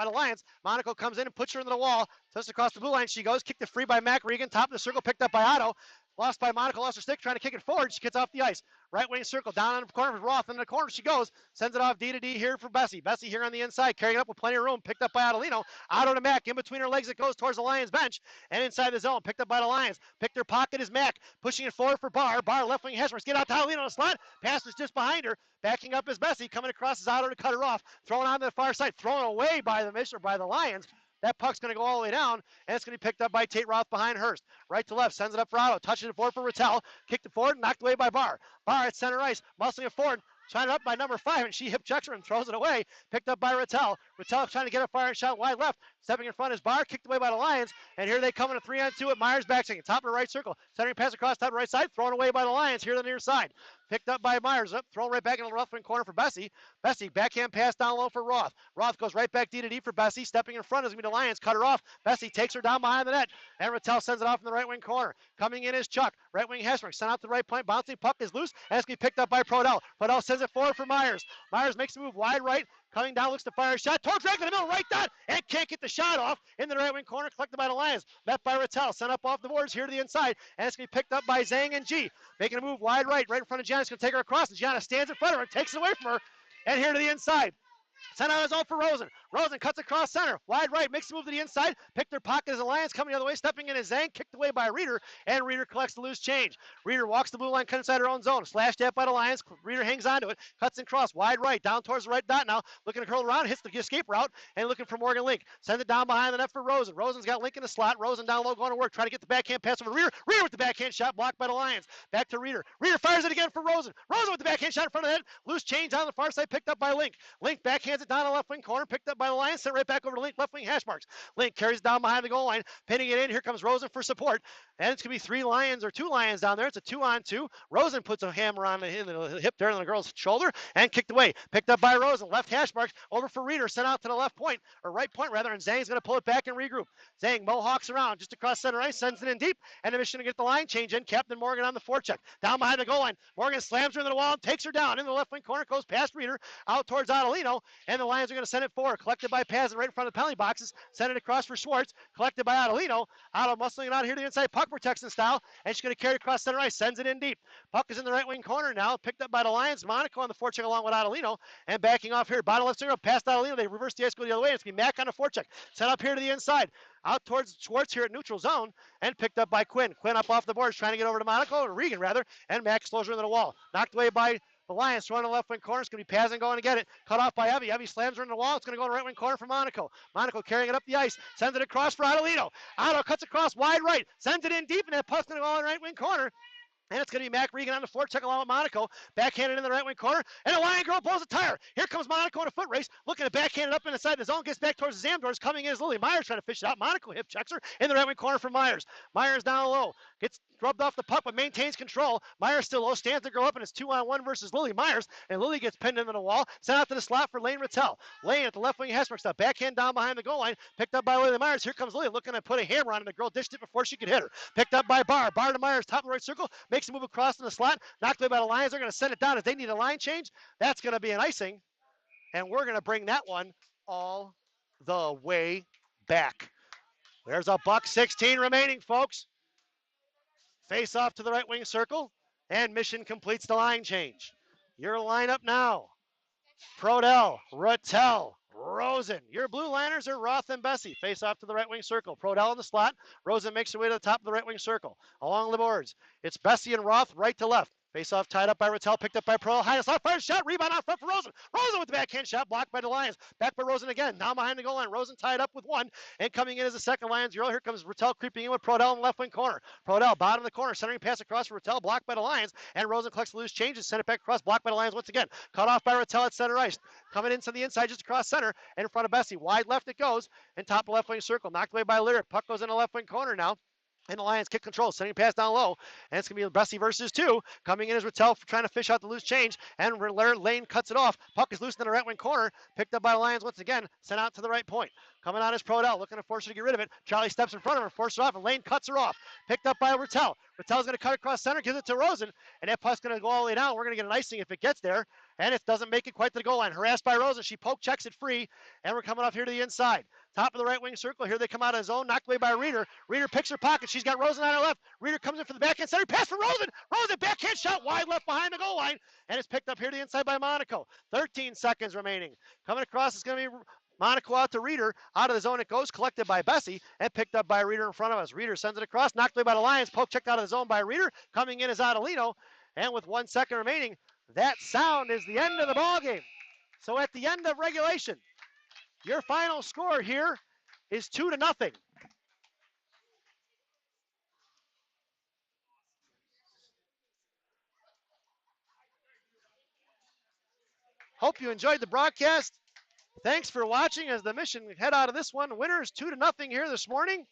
the Lions. Monaco comes in and puts her into the wall. Just across the blue line she goes. Kicked it free by Mack Regan. Top of the circle picked up by Otto. Lost by Monaco, lost her stick, trying to kick it forward. She gets off the ice. Right wing circle, down on the corner with Roth. In the corner she goes. Sends it off D to D here for Bessie. Bessie here on the inside, carrying it up with plenty of room. Picked up by Adelino. Otto to Mack. In between her legs it goes towards the Lions bench. And inside the zone, picked up by the Lions. Picked her pocket is Mack. Pushing it forward for Barr. Barr left wing Heshmers. Get out to Adelino in the slot. Pass is just behind her. Backing up is Bessie. Coming across is Otto to cut her off. Thrown on the far side. Thrown away by the Mish or by the Lions. That puck's going to go all the way down, and it's going to be picked up by Tate Roth behind Hurst. Right to left, sends it up for Otto. Touches it forward for Rattel. Kicked it forward, knocked away by Barr. Barr at center ice, muscling it forward. Trying it up by number 5, and she hip checks her and throws it away. Picked up by Rattel. Rattel trying to get a firing shot wide left. Stepping in front is Barr, kicked away by the Lions. And here they come in a 3-on-2 at Myers backchecking. Top of the right circle. Centering pass across top of the right side. Thrown away by the Lions here to the near side. Picked up by Myers. Up, thrown right back in the left wing corner for Bessie. Bessie, backhand pass down low for Roth. Roth goes right back D to D for Bessie. Stepping in front is going to be the Lions. Cut her off. Bessie takes her down behind the net. And Rattel sends it off in the right wing corner. Coming in is Chuck. Right wing Hesmer. Sent out to the right point. Bouncing puck is loose. And it's going to be picked up by Prodell. Prodell sends it forward for Myers. Myers makes a move wide right. Coming down, looks to fire a shot. Towards right in the middle, right dot. And can't get the shot off. In the right wing corner, collected by the Lions. Met by Rattel. Sent up off the boards here to the inside. And it's going to be picked up by Zhang and G. Making a move wide right in front of Gianna. It's going to take her across. And Gianna stands in front of her and takes it away from her. And here to the inside. Sent out his own for Rosen. Rosen cuts across center. Wide right. Makes the move to the inside. Picked her pocket as the Lions coming the other way. Stepping in is Zhang. Kicked away by Reeder. And Reeder collects the loose change. Reeder walks the blue line, cuts inside her own zone. Slashed at by the Lions. Reeder hangs onto it. Cuts and cross. Wide right. Down towards the right dot now. Looking to curl around. Hits the escape route. And looking for Morgan Link. Sends it down behind the net for Rosen. Rosen's got Link in the slot. Rosen down low going to work. Trying to get the backhand pass over Reeder. Reeder with the backhand shot. Blocked by the Lions. Back to Reeder. Reeder fires it again for Rosen. Rosen with the backhand shot in front of the net. Loose change on the far side. Picked up by Link. Link backhands it down the left wing corner. Picked up by the Lions, sent right back over to Link, left wing hash marks. Link carries down behind the goal line, pinning it in. Here comes Rosen for support. And it's going to be 3 Lions or 2 Lions down there. It's a 2-on-2. Rosen puts a hammer on the hip there on the girl's shoulder and kicked away. Picked up by Rosen, left hash marks, over for Reeder, sent out to the left point, or right point rather, and Zhang's going to pull it back and regroup. Zhang mohawks around just across center ice, sends it in deep, and the mission to get the line change in. Captain Morgan on the forecheck. Down behind the goal line. Morgan slams her into the wall and takes her down. In the left wing corner, goes past Reeder, out towards Adelino, and the Lions are going to send it forward. Collected by Paz right in front of the penalty boxes. Send it across for Schwartz. Collected by Adelino. Otto muscling it out here to the inside. Puck protection style. And she's going to carry it across center ice. Sends it in deep. Puck is in the right wing corner now. Picked up by the Lions. Monaco on the forecheck along with Adelino. And backing off here. Bottom left circle. Past Adelino. They reverse the ice, go the other way. It's going to be Mack on the forecheck. Sent up here to the inside. Out towards Schwartz here at neutral zone. And picked up by Quinn. Quinn up off the boards trying to get over to Monaco. Or Regan rather. And Mack slows her into the wall. Knocked away by the Lions throwing the left wing corner. It's going to be Pazin going to get it. Cut off by Evie. Evie slams her in the wall. It's going to go in the right wing corner for Monaco. Monaco carrying it up the ice. Sends it across for Adelino. Otto cuts across wide right. Sends it in deep, and that puck's going to go in the right wing corner. And it's going to be Mac Regan on the forecheck along with Monaco. Backhanded in the right wing corner. And the Lion girl pulls a tire. Here comes Monaco in a foot race. Looking to backhand it up inside the zone. Gets back towards the Zamdors. Coming in is Lily Myers trying to fish it out. Monaco hip checks her in the right wing corner for Myers. Myers down low. Gets rubbed off the puck but maintains control. Myers still low. Stands the girl up and it's 2-on-1 versus Lily Myers. And Lily gets pinned into the wall. Sent out to the slot for Lane Rattel. Lane at the left wing Hesberg stuff. Backhand down behind the goal line. Picked up by Lily Myers. Here comes Lily looking to put a hammer on and the girl dished it before she could hit her. Picked up by Barr. Barr to Myers. Top of the right circle. Makes a move across in the slot. Knocked away by the Lions. They're going to send it down as they need a line change. That's going to be an icing. And we're going to bring that one all the way back. There's a $1.16 remaining, folks. Face off to the right wing circle. And Mission completes the line change. Your lineup now. Prodell, Rattel, Rosen. Your blue liners are Roth and Bessie. Face off to the right wing circle. Prodell in the slot. Rosen makes her way to the top of the right wing circle. Along the boards, it's Bessie and Roth right to left. Face off tied up by Rattel, picked up by Prodell. High slot, fires shot, rebound out front for Rosen. Rosen with the backhand shot, blocked by the Lions. Back by Rosen again, now behind the goal line. Rosen tied up with one, and coming in as a second Lions girl. Here comes Rattel creeping in with Prodell in the left wing corner. Prodell, bottom of the corner, centering pass across for Rattel, blocked by the Lions, and Rosen collects the loose changes, sent it back across, blocked by the Lions once again. Cut off by Rattel at center ice. Coming into the inside, just across center, and in front of Bessie. Wide left it goes, and top of left wing circle. Knocked away by Lyric. Puck goes in the left wing corner now. And the Lions kick control, sending pass down low. And it's going to be Bessie versus 2. Coming in is Rattel trying to fish out the loose change. And Lane cuts it off. Puck is loose in the right wing corner. Picked up by the Lions once again. Sent out to the right point. Coming out is Prodell, looking to force her to get rid of it. Charlie steps in front of her, forces her off, and Lane cuts her off. Picked up by Rattel. Rattel's going to cut across center, gives it to Rosen. And that puck's going to go all the way down. We're going to get an icing if it gets there. And it doesn't make it quite to the goal line. Harassed by Rosen. She poke checks it free. And we're coming off here to the inside. Top of the right wing circle. Here they come out of zone. Knocked away by Reeder. Reeder picks her pocket. She's got Rosen on her left. Reeder comes in for the backhand center. Pass for Rosen. Rosen backhand shot wide left behind the goal line. And it's picked up here to the inside by Monaco. 13 seconds remaining. Coming across is going to be Monaco out to Reeder. Out of the zone it goes. Collected by Bessie. And picked up by Reeder in front of us. Reeder sends it across. Knocked away by the Lions. Poke checked out of the zone by Reeder. Coming in is Adelino. And with 1 second remaining, that sound is the end of the ball game. So at the end of regulation, your final score here is 2-0. Hope you enjoyed the broadcast. Thanks for watching as the Mission head out of this one. Winners 2-0 here this morning.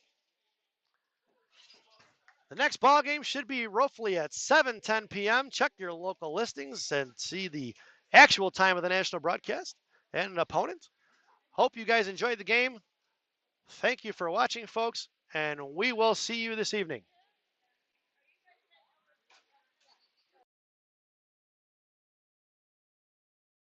The next ball game should be roughly at 7:10 p.m. Check your local listings and see the actual time of the national broadcast and an opponent. Hope you guys enjoyed the game. Thank you for watching, folks, and we will see you this evening.